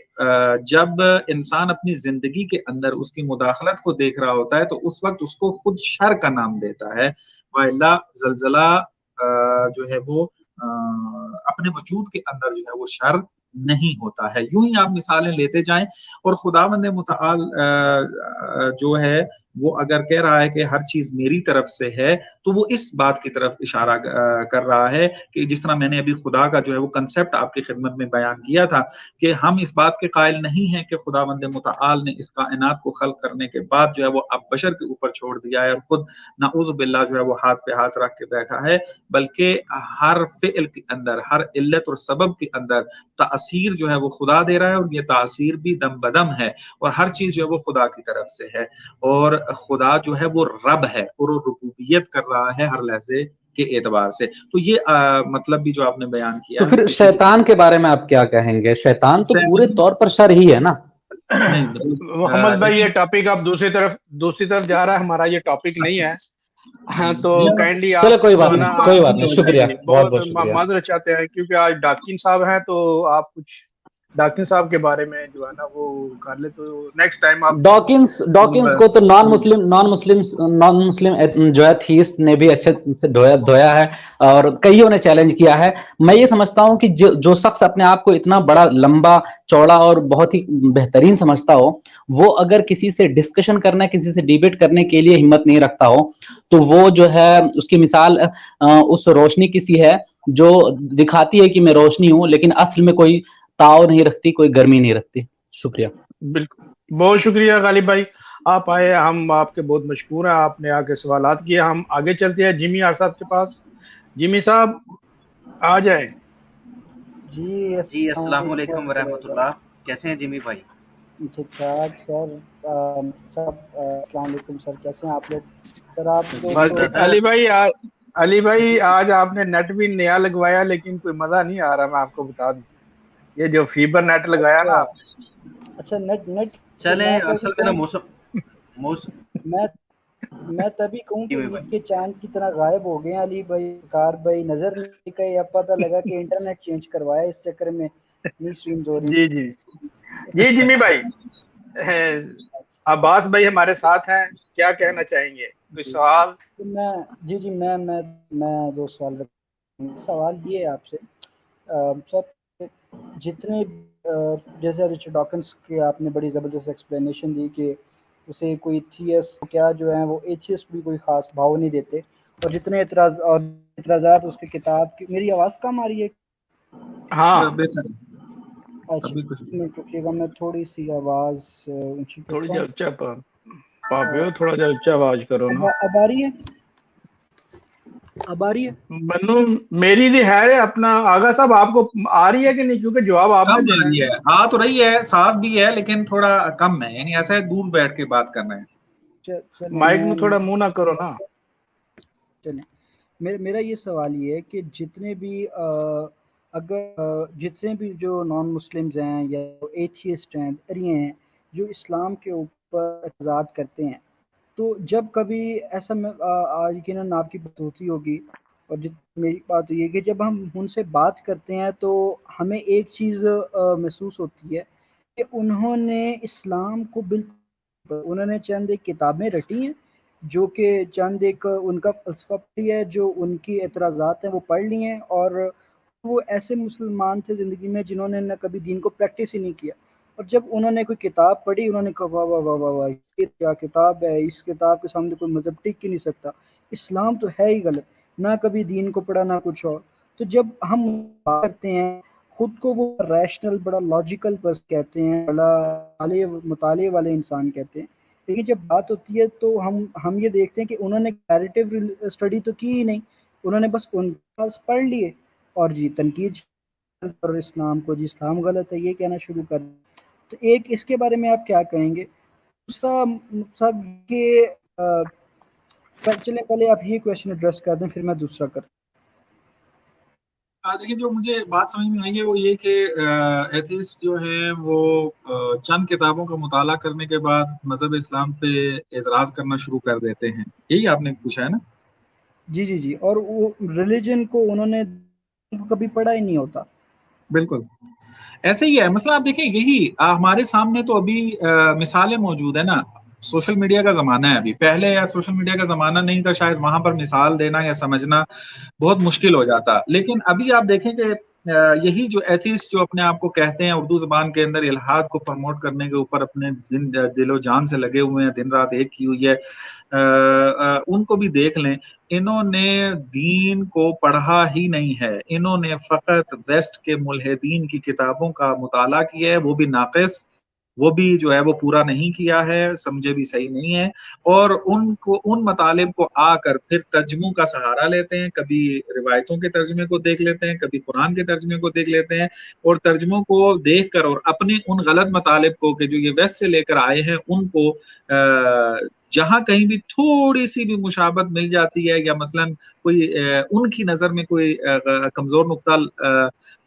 جب انسان اپنی زندگی کے اندر اس کی مداخلت کو دیکھ رہا ہوتا ہے تو اس وقت اس کو خود شر کا نام دیتا ہے. وَإِلَّا زلزلہ جو ہے وہ اپنے وجود کے اندر جو ہے وہ شر نہیں ہوتا ہے. یوں ہی آپ مثالیں لیتے جائیں, اور خداوند متعال جو ہے وہ اگر کہہ رہا ہے کہ ہر چیز میری طرف سے ہے, تو وہ اس بات کی طرف اشارہ کر رہا ہے کہ جس طرح میں نے ابھی خدا کا جو ہے وہ کنسیپٹ آپ کی خدمت میں بیان کیا تھا, کہ ہم اس بات کے قائل نہیں ہیں کہ خداوند متعال نے اس کائنات کو خلق کرنے کے بعد جو ہے وہ اب بشر کے اوپر چھوڑ دیا ہے اور خود نعوذ باللہ جو ہے وہ ہاتھ پہ ہاتھ رکھ کے بیٹھا ہے, بلکہ ہر فعل کے اندر, ہر علت اور سبب کے اندر تاثیر جو ہے وہ خدا دے رہا ہے, اور یہ تاثیر بھی دم بدم ہے, اور ہر چیز جو ہے وہ خدا کی طرف سے ہے. اور خدا جو ہے وہ رب ہے, اور وہ ربوبیت کر رہا ہے ہر لحظے کے اعتبار سے. تو یہ مطلب بھی جو آپ نے بیان کیا. تو پھر شیطان کے بارے میں آپ کیا کہیں گے؟ شیطان تو پورے طور پر شر ہی ہے نا. محمد بھائی یہ ٹاپک آپ دوسری طرف جا رہا ہے, ہمارا یہ ٹاپک نہیں ہے. ہاں تو کائنڈلی آپ, چلو کوئی بات نہیں, شکریہ, بہت بہت شکریہ. معذرت چاہتے ہیں کیونکہ آج ڈاکٹر صاحب ہیں, تو آپ کچھ ڈاکٹر صاحب کے بارے میں جو ہے نا وہ کر لے, تو نیکسٹ ٹائم آپ. ڈاکنز کو تو نان مسلم جو ہے تھیسٹ نے بھی اچھے سے دھویا ہے, اور کئیوں نے چیلنج کیا ہے. میں یہ سمجھتا ہوں کہ جو شخص اپنے آپ کو اتنا بڑا, لمبا چوڑا اور بہت ہی بہترین سمجھتا ہو, وہ اگر کسی سے ڈسکشن کرنا, کسی سے ڈیبیٹ کرنے کے لیے ہمت نہیں رکھتا ہو, تو وہ جو ہے اس کی مثال اس روشنی کسی ہے جو دکھاتی ہے کہ میں روشنی ہوں, لیکن اصل میں کوئی تاؤ نہیں رکھتی, کوئی گرمی نہیں رکھتی. شکریہ. بالکل, بہت شکریہ غالب بھائی, آپ آئے, ہم آپ کے بہت مشکور ہیں, آپ نے آ کے سوالات کیے. ہم آگے چلتے ہیں جیمی آر صاحب کے پاس. جیمی صاحب آ جائیں. جی السلام علیکم ورحمۃ اللہ, کیسے ہیں جیمی بھائی؟ ٹھیک ٹھاک سر. سب السلام علیکم سر, کیسے ہیں آپ لوگ؟ سر آپ علی بھائی آج آپ نے نیٹ بھی نیا لگوایا, لیکن کوئی مزہ نہیں آ رہا, میں آپ کو بتا دوں. یہ جو فیبر نیٹ لگایا نا. اچھا نیٹ چلیں, اصل میں نا موسم میں تبھی کہوں کہ عید کے چاند کی طرح غائب ہو گئے علی بھائی, کار بھائی نظر نہیں کہیں, اب پتہ لگا کہ انٹرنیٹ چینج کروایا, اس چکر میں نہیں اسٹریمز ہو رہی. جی جیمی بھائی, عباس بھائی ہمارے ساتھ ہیں, کیا کہنا چاہیں گے؟ کوئی سوال؟ جی میں دو سوال رکھوں. سوال یہ ہے آپ سے سر, جتنے جیسے رچرڈ ڈاکنز کے آپ نے بڑی زبردست ایکسپلینیشن دی کہ اسے کوئی تھیسٹ کیا جو ہیں وہ ایتھیسٹ بھی کوئی خاص بھاؤ نہیں دیتے, اور جتنے اعتراضات اس کی کتاب کی. میری آواز کم آ رہی ہے؟ ہاں اچھا, میں تھوڑی سی آواز اونچی تھوڑی جا اونچا پاپیو, تھوڑا جا اونچا آواز کرو نا. اب آ رہی ہے؟ اب آ رہی ہے؟ منو میری بھی ہے اپنا. آغا صاحب آپ کو آ رہی ہے کہ نہیں؟ کیونکہ جواب آپ نے دینا ہے. آ تو رہی ہے, صاف بھی ہے, لیکن تھوڑا کم ہے, یعنی ایسا ہے دور بیٹھ کے بات کرنا ہے. مائک میں تھوڑا منہ نہ کرو نا. چلیں, میرا یہ سوال یہ ہے کہ جتنے بھی جو نان مسلمز ہیں یا ایتھیسٹ ہیں, ہیں جو اسلام کے اوپر اعتراضات کرتے ہیں, تو جب کبھی ایسا یقیناً آپ کی بات ہوتی ہوگی, اور میری بات یہ ہے کہ جب ہم ان سے بات کرتے ہیں تو ہمیں ایک چیز محسوس ہوتی ہے کہ انہوں نے اسلام کو بالکل, انہوں نے چند ایک کتابیں رٹی ہیں جو کہ چند ایک ان کا فلسفہ پڑھی ہے, جو ان کی اعتراضات ہیں وہ پڑھ لی ہیں, اور وہ ایسے مسلمان تھے زندگی میں جنہوں نے نہ کبھی دین کو پریکٹس ہی نہیں کیا, اور جب انہوں نے کوئی کتاب پڑھی انہوں نے کہا واہ واہ واہ واہ واہ یہ کیا کتاب ہے, اس کتاب کے سامنے کوئی مذہب ٹک ہی نہیں سکتا, اسلام تو ہے ہی غلط, نہ کبھی دین کو پڑھا نہ کچھ اور. تو جب ہم بات کرتے ہیں خود کو وہ ریشنل, بڑا لاجیکل پرسن کہتے ہیں, بڑا مطالعے والے انسان کہتے ہیں, لیکن جب بات ہوتی ہے تو ہم یہ دیکھتے ہیں کہ انہوں نے کیریٹیو اسٹڈی تو کی ہی نہیں, انہوں نے بس ان پڑھ لیے, اور جی تنقید اور اسلام کو، جی اسلام غلط ہے یہ کہنا شروع کر دیں. تو ایک اس کے بارے میں آپ کیا کہیں گے؟ دوسرا صاحب یہ چلیں پہلے آپ یہ کویشچن ایڈریس کر دیں پھر میں دوسرا کرتا ہوں. دیکھیے جو مجھے بات سمجھ میں آئی ہے وہ یہ کہ ایتھیسٹ جو ہیں وہ چند کتابوں کا مطالعہ کرنے کے بعد مذہب اسلام پہ اعتراض کرنا شروع کر دیتے ہیں. یہی آپ نے پوچھا ہے نا؟ جی جی جی. اور وہ ریلیجن کو انہوں نے کبھی پڑھا ہی نہیں ہوتا. بالکل ایسے ہی ہے مسئلہ. آپ دیکھیں یہی ہمارے سامنے تو ابھی مثالیں موجود ہیں نا. سوشل میڈیا کا زمانہ ہے ابھی. پہلے یا سوشل میڈیا کا زمانہ نہیں تھا شاید وہاں پر مثال دینا یا سمجھنا بہت مشکل ہو جاتا. لیکن ابھی آپ دیکھیں کہ یہی جو ایتھیسٹ جو اپنے آپ کو کہتے ہیں اردو زبان کے اندر الحاد کو پروموٹ کرنے کے اوپر اپنے دل و جان سے لگے ہوئے ہیں, دن رات ایک کی ہوئی ہے, ان کو بھی دیکھ لیں. انہوں نے دین کو پڑھا ہی نہیں ہے. انہوں نے فقط ویسٹ کے ملحدین کی کتابوں کا مطالعہ کیا ہے, وہ بھی ناقص, وہ بھی جو ہے وہ پورا نہیں کیا ہے, سمجھے بھی صحیح نہیں ہے. اور ان مطالب کو آ کر پھر ترجموں کا سہارا لیتے ہیں. کبھی روایتوں کے ترجمے کو دیکھ لیتے ہیں, کبھی قرآن کے ترجمے کو دیکھ لیتے ہیں, اور ترجموں کو دیکھ کر اور اپنے ان غلط مطالب کو کہ جو یہ ویسٹ سے لے کر آئے ہیں ان کو جہاں کہیں بھی تھوڑی سی بھی مشابہت مل جاتی ہے یا مثلا کوئی ان کی نظر میں کوئی کمزور نقطہ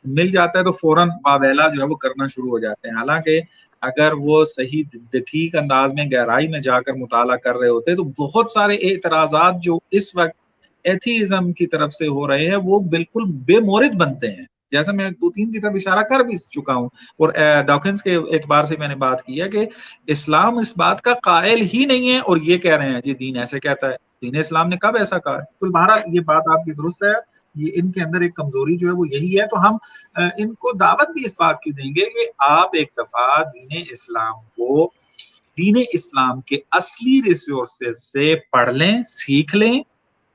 مل جاتا ہے تو فوراً واویلا جو ہے وہ کرنا شروع ہو جاتے ہیں. حالانکہ اگر وہ صحیح دقیق انداز میں گہرائی میں جا کر مطالعہ کر رہے ہوتے تو بہت سارے اعتراضات جو اس وقت ایتھیزم کی طرف سے ہو رہے ہیں وہ بالکل بے مورد بنتے ہیں. جیسا میں 2-3 کی طرف اشارہ کر بھی چکا ہوں, اور ڈاکنز کے اعتبار سے میں نے بات کی ہے کہ اسلام اس بات کا قائل ہی نہیں ہے اور یہ کہہ رہے ہیں جی دین ایسے کہتا ہے. دین اسلام نے کب ایسا کہا ہے؟ تو بہرحال یہ بات آپ کی درست ہے, یہ ان کے اندر ایک کمزوری جو ہے وہ یہی ہے. تو ہم ان کو دعوت بھی اس بات کی دیں گے کہ آپ ایک دفعہ دین اسلام کے اصلی ریسورسز سے پڑھ لیں, سیکھ لیں,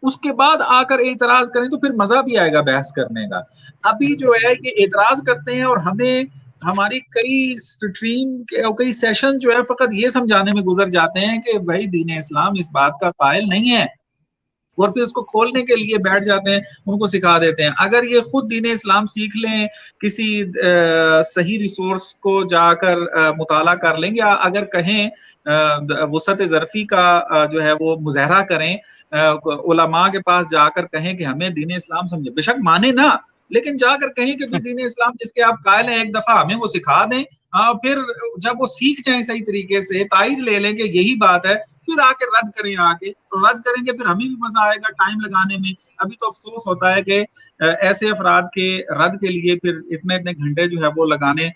اس کے بعد آ کر اعتراض کریں تو پھر مزہ بھی آئے گا بحث کرنے کا. ابھی جو ہے کہ اعتراض کرتے ہیں اور ہماری کئی سٹریم اور کئی سیشن جو ہے فقط یہ سمجھانے میں گزر جاتے ہیں کہ بھائی دین اسلام اس بات کا قائل نہیں ہے, اور پھر اس کو کھولنے کے لیے بیٹھ جاتے ہیں, ان کو سکھا دیتے ہیں. اگر یہ خود دین اسلام سیکھ لیں, کسی صحیح ریسورس کو جا کر مطالعہ کر لیں, یا اگر کہیں وسعت ظرفی کا جو ہے وہ مظاہرہ کریں, علماء کے پاس جا کر کہیں کہ ہمیں دین اسلام سمجھے, بے شک مانے نا, لیکن جا کر کہیں کہ دین اسلام جس کے آپ قائل ہیں ایک دفعہ ہمیں وہ سکھا دیں. پھر جب وہ سیکھ جائیں صحیح طریقے سے, تائید لے لیں کہ یہی بات ہے, پھر آ کے رد کریں. رد کریں گے پھر ہمیں بھی مزہ آئے گا ٹائم لگانے میں. ابھی تو افسوس ہوتا ہے کہ ایسے افراد کے رد کے لیے پھر اتنے گھنٹے جو ہے وہ لگانے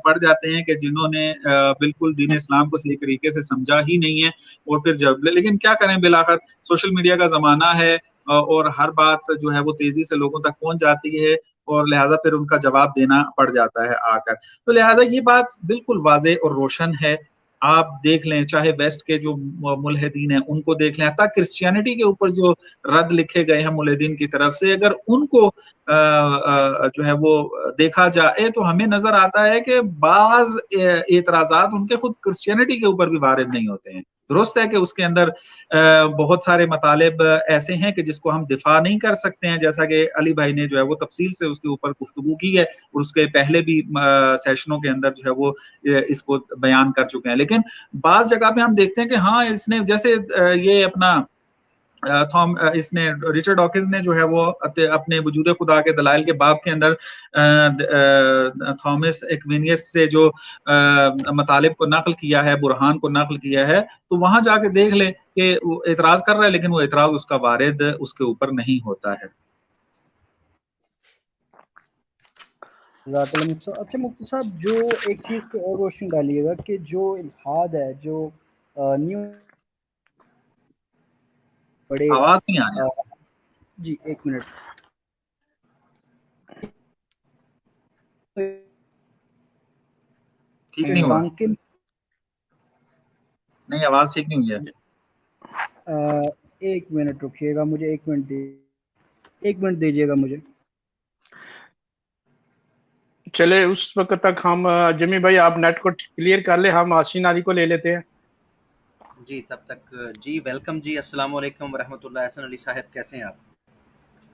پڑ جاتے ہیں کہ جنہوں نے بالکل دین اسلام کو صحیح طریقے سے سمجھا ہی نہیں ہے. اور پھر لیکن کیا کریں, بالآخر سوشل میڈیا کا زمانہ ہے اور ہر بات جو ہے وہ تیزی سے لوگوں تک پہنچ جاتی ہے, اور لہٰذا پھر ان کا جواب دینا پڑ جاتا ہے آ کر. تو لہٰذا یہ بات بالکل واضح اور روشن ہے. آپ دیکھ لیں, چاہے ویسٹ کے جو ملحدین ہیں ان کو دیکھ لیں, حتیٰ کرسچینٹی کے اوپر جو رد لکھے گئے ہیں ملحدین کی طرف سے, اگر ان کو جو ہے وہ دیکھا جائے تو ہمیں نظر آتا ہے کہ بعض اعتراضات ان کے خود کرسچینٹی کے اوپر بھی وارد نہیں ہوتے ہیں. درست ہے کہ اس کے اندر بہت سارے مطالب ایسے ہیں کہ جس کو ہم دفاع نہیں کر سکتے ہیں, جیسا کہ علی بھائی نے جو ہے وہ تفصیل سے اس کے اوپر گفتگو کی ہے, اور اس کے پہلے بھی سیشنوں کے اندر جو ہے وہ اس کو بیان کر چکے ہیں. لیکن بعض جگہ پہ ہم دیکھتے ہیں کہ ہاں اس نے جیسے یہ اپنا اس نے رچرڈ ڈاکنز نے جو ہے وہ اپنے وجود خدا کے دلائل کے باب کے اندر تھامس ایکوینیس سے جو مطالب کو نقل کیا ہے, برہان کو نقل کیا ہے, تو وہاں جا کے دیکھ لیں کہ وہ اعتراض کر رہا ہے لیکن وہ اعتراض اس کا وارد اس کے اوپر نہیں ہوتا ہے. اچھا مفتی صاحب, جو ایک چیز پہ اور روشنی ڈالیے گا کہ جو الحاد ہے, جو نیو بڑے آواز نہیں آ رہی. جی ایک منٹ, ٹھیک نہیں ہوا, فرانکل نہیں آواز ٹھیک نہیں ہوئی ہے. ایک منٹ رکیے گا, مجھے ایک منٹ دیجیے گا مجھے. چلے اس وقت تک ہم جمی بھائی آپ نیٹ کو کلیئر کر لیں, ہم آشین علی کو لے لیتے ہیں. جی تب تک جی ویلکم جی, السلام علیکم ورحمۃ اللہ. احسن علی صاحب کیسے ہیں آپ؟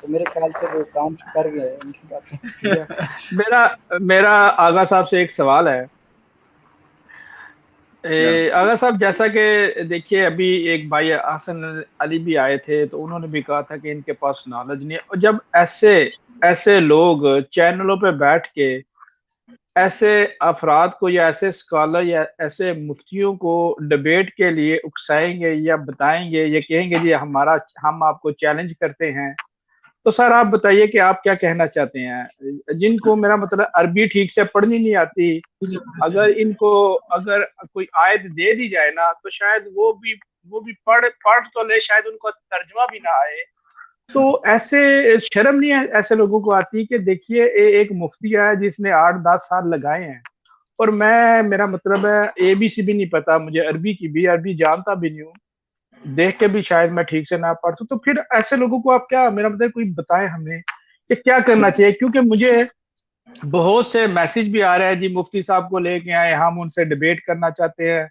تو میرے خیال سے وہ کام کر گئے ان کی باتیں. میرا آغا صاحب سے ایک سوال ہے. آغا صاحب جیسا کہ دیکھیے ابھی ایک بھائی حسن علی بھی آئے تھے تو انہوں نے بھی کہا تھا کہ ان کے پاس نالج نہیں ہے, اور جب ایسے لوگ چینلوں پہ بیٹھ کے ایسے افراد کو یا ایسے اسکالر یا ایسے مفتیوں کو ڈبیٹ کے لیے اکسائیں گے یا بتائیں گے یا کہیں گے جی ہم آپ کو چیلنج کرتے ہیں, تو سر آپ بتائیے کہ آپ کیا کہنا چاہتے ہیں. جن کو میرا مطلب عربی ٹھیک سے پڑھنی نہیں آتی, اگر کوئی آیت دے دی جائے نا تو شاید وہ بھی پڑھ تو لے, شاید ان کو ترجمہ بھی نہ آئے. تو ایسے شرم نہیں ہے ایسے لوگوں کو آتی کہ دیکھیے ایک مفتی ہے جس نے 8-10 سال لگائے ہیں, اور میرا مطلب ہے ABC بھی نہیں پتا مجھے, عربی جانتا بھی نہیں ہوں, دیکھ کے بھی شاید میں ٹھیک سے نہ پڑھ سکوں. تو پھر ایسے لوگوں کو آپ کیا, میرا مطلب کوئی بتائیں ہمیں کہ کیا کرنا چاہیے, کیونکہ مجھے بہت سے میسج بھی آ رہے ہیں جی مفتی صاحب کو لے کے آئے, ہم ان سے ڈیبیٹ کرنا چاہتے ہیں.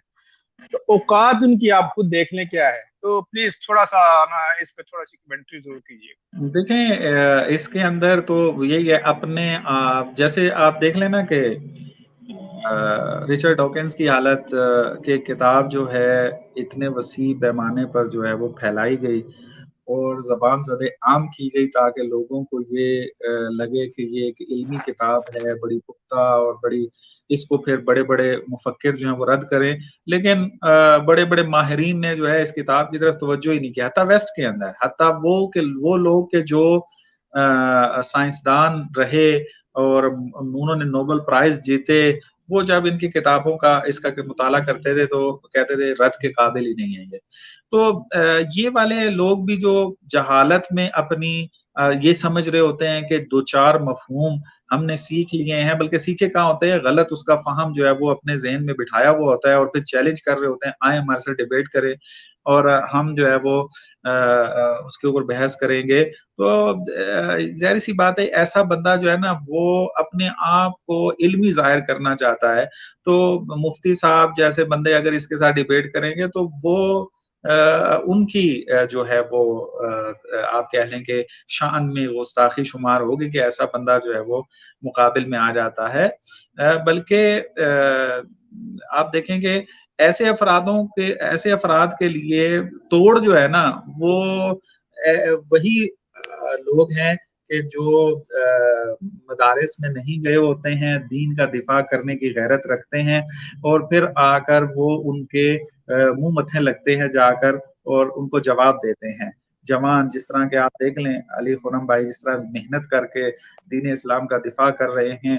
تو اوقات ان کی آپ خود دیکھ لیں کیا ہے. تو پلیز تھوڑا سا اس پہ تھوڑا سی کمنٹری ضرور کیجیے. دیکھیں اس کے اندر تو یہی ہے, اپنے جیسے آپ دیکھ لینا کہ رچرڈ ڈاکنز کی حالت کہ کتاب جو ہے اتنے وسیع پیمانے پر جو ہے وہ پھیلائی گئی اور زبان زدے عام کی گئی تاکہ لوگوں کو یہ لگے کہ یہ ایک علمی کتاب ہے بڑی پختہ اور بڑی, اس کو پھر بڑے بڑے مفکر جو ہیں وہ رد کریں. لیکن بڑے بڑے ماہرین نے جو ہے اس کتاب کی طرف توجہ ہی نہیں کیا, حتیٰ ویسٹ کے اندر, حتیٰ وہ لوگ کہ جو سائنسدان رہے اور انہوں نے نوبل پرائز جیتے, وہ جب ان کی کتابوں کا اس کا مطالعہ کرتے تھے تو کہتے تھے رد کے قابل ہی نہیں ہے یہ. تو یہ والے لوگ بھی جو جہالت میں اپنی یہ سمجھ رہے ہوتے ہیں کہ 2-4 مفہوم ہم نے سیکھ لیے ہیں, بلکہ سیکھے کہاں ہوتے ہیں, غلط اس کا فہم جو ہے وہ اپنے ذہن میں بٹھایا ہوا ہوتا ہے, اور پھر چیلنج کر رہے ہوتے ہیں آئیں ہمارے سے ڈیبیٹ کریں اور ہم جو ہے وہ اس کے اوپر بحث کریں گے. تو ظاہر سی بات ہے ایسا بندہ جو ہے نا وہ اپنے آپ کو علمی ظاہر کرنا چاہتا ہے, تو مفتی صاحب جیسے بندے اگر اس کے ساتھ ڈیبیٹ کریں گے تو وہ ان کی جو ہے وہ آپ کہہ لیں کہ شان میں گستاخی شمار ہوگی کہ ایسا بندہ جو ہے وہ مقابل میں آ جاتا ہے. بلکہ آپ دیکھیں کہ ایسے افراد کے لیے توڑ جو ہے نا وہ وہی لوگ ہیں کہ جو مدارس میں نہیں گئے ہوتے ہیں, دین کا دفاع کرنے کی غیرت رکھتے ہیں, اور پھر آ کر وہ ان کے منہ متھے لگتے ہیں جا کر اور ان کو جواب دیتے ہیں. جوان جس طرح کے آپ دیکھ لیں علی خرم بھائی جس طرح محنت کر کے دین اسلام کا دفاع کر رہے ہیں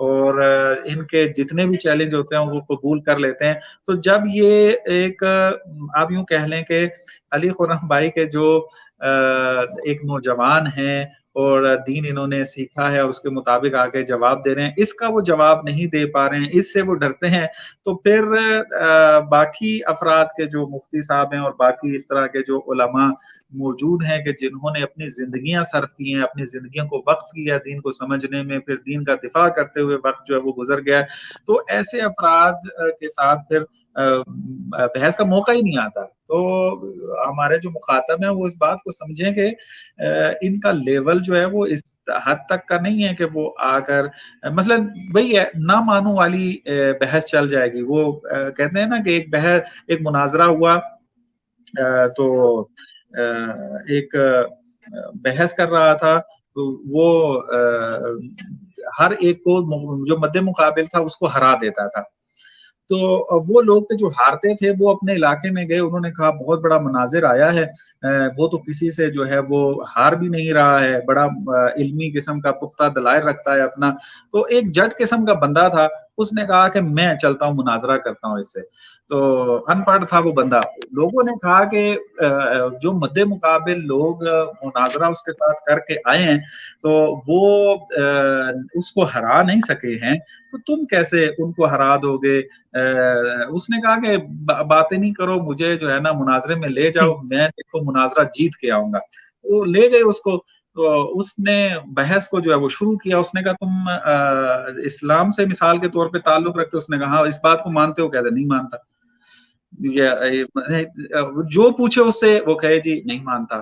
اور ان کے جتنے بھی چیلنج ہوتے ہیں وہ قبول کر لیتے ہیں. تو جب یہ ایک آپ یوں کہہ لیں کہ علی خرم بھائی کے جو ایک نوجوان ہیں اور دین انہوں نے سیکھا ہے اور اس کے مطابق آگے جواب دے رہے ہیں, اس کا وہ جواب نہیں دے پا رہے ہیں, اس سے وہ ڈرتے ہیں, تو پھر باقی افراد کے جو مفتی صاحب ہیں اور باقی اس طرح کے جو علماء موجود ہیں کہ جنہوں نے اپنی زندگیاں صرف کی ہیں, اپنی زندگیوں کو وقف کیا دین کو سمجھنے میں, پھر دین کا دفاع کرتے ہوئے وقت جو ہے وہ گزر گیا, تو ایسے افراد کے ساتھ پھر بحث کا موقع ہی نہیں آتا. تو ہمارے جو مخاطب ہیں وہ اس بات کو سمجھیں کہ ان کا لیول جو ہے وہ اس حد تک کا نہیں ہے کہ وہ آ کر مثلا وہی ہے نہ مانو والی بحث چل جائے گی. وہ کہتے ہیں نا کہ ایک مناظرہ ہوا تو ایک بحث کر رہا تھا, تو وہ ہر ایک کو جو مد مقابل تھا اس کو ہرا دیتا تھا. تو وہ لوگ جو ہارتے تھے وہ اپنے علاقے میں گئے, انہوں نے کہا بہت بڑا مناظر آیا ہے, وہ تو کسی سے جو ہے وہ ہار بھی نہیں رہا ہے, بڑا علمی قسم کا پختہ دلائل رکھتا ہے اپنا. تو ایک جٹ قسم کا بندہ تھا, اس نے کہا کہ میں چلتا ہوں مناظرہ کرتا ہوں اس سے. تو ان پڑھ تھا وہ بندہ. لوگوں نے کہا کہ جو مد مقابل لوگ مناظرہ اس کے ساتھ کر کے آئے ہیں تو وہ اس کو ہرا نہیں سکے ہیں, تو تم کیسے ان کو ہرا دو گے. اس نے کہا کہ باتیں نہیں کرو, مجھے جو ہے نا مناظرے میں لے جاؤ, میں دیکھو مناظرہ جیت کے آؤں گا. وہ لے گئے اس کو, تو اس نے بحث کو جو ہے وہ شروع کیا. اس نے کہا تم اسلام سے مثال کے طور پہ تعلق رکھتے. اس نے کہا ہاں اس بات کو مانتے ہو؟ کہتے نہیں مانتا. جو پوچھے اس سے وہ کہے جی نہیں مانتا.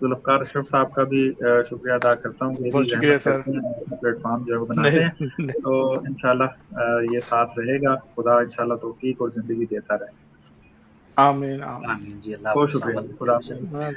ذوالفقار اشرف صاحب کا بھی شکریہ ادا کرتا ہوں کہ بہت شکریہ سر. پلیٹ فارم جو ہے وہ بناتے ہیں. تو انشاءاللہ یہ ساتھ رہے گا. خدا انشاءاللہ توفیق اور زندگی دیتا رہے. آمین آمین. آمین جی. اللہ بہت شکریہ. خدا حافظ. ہاں،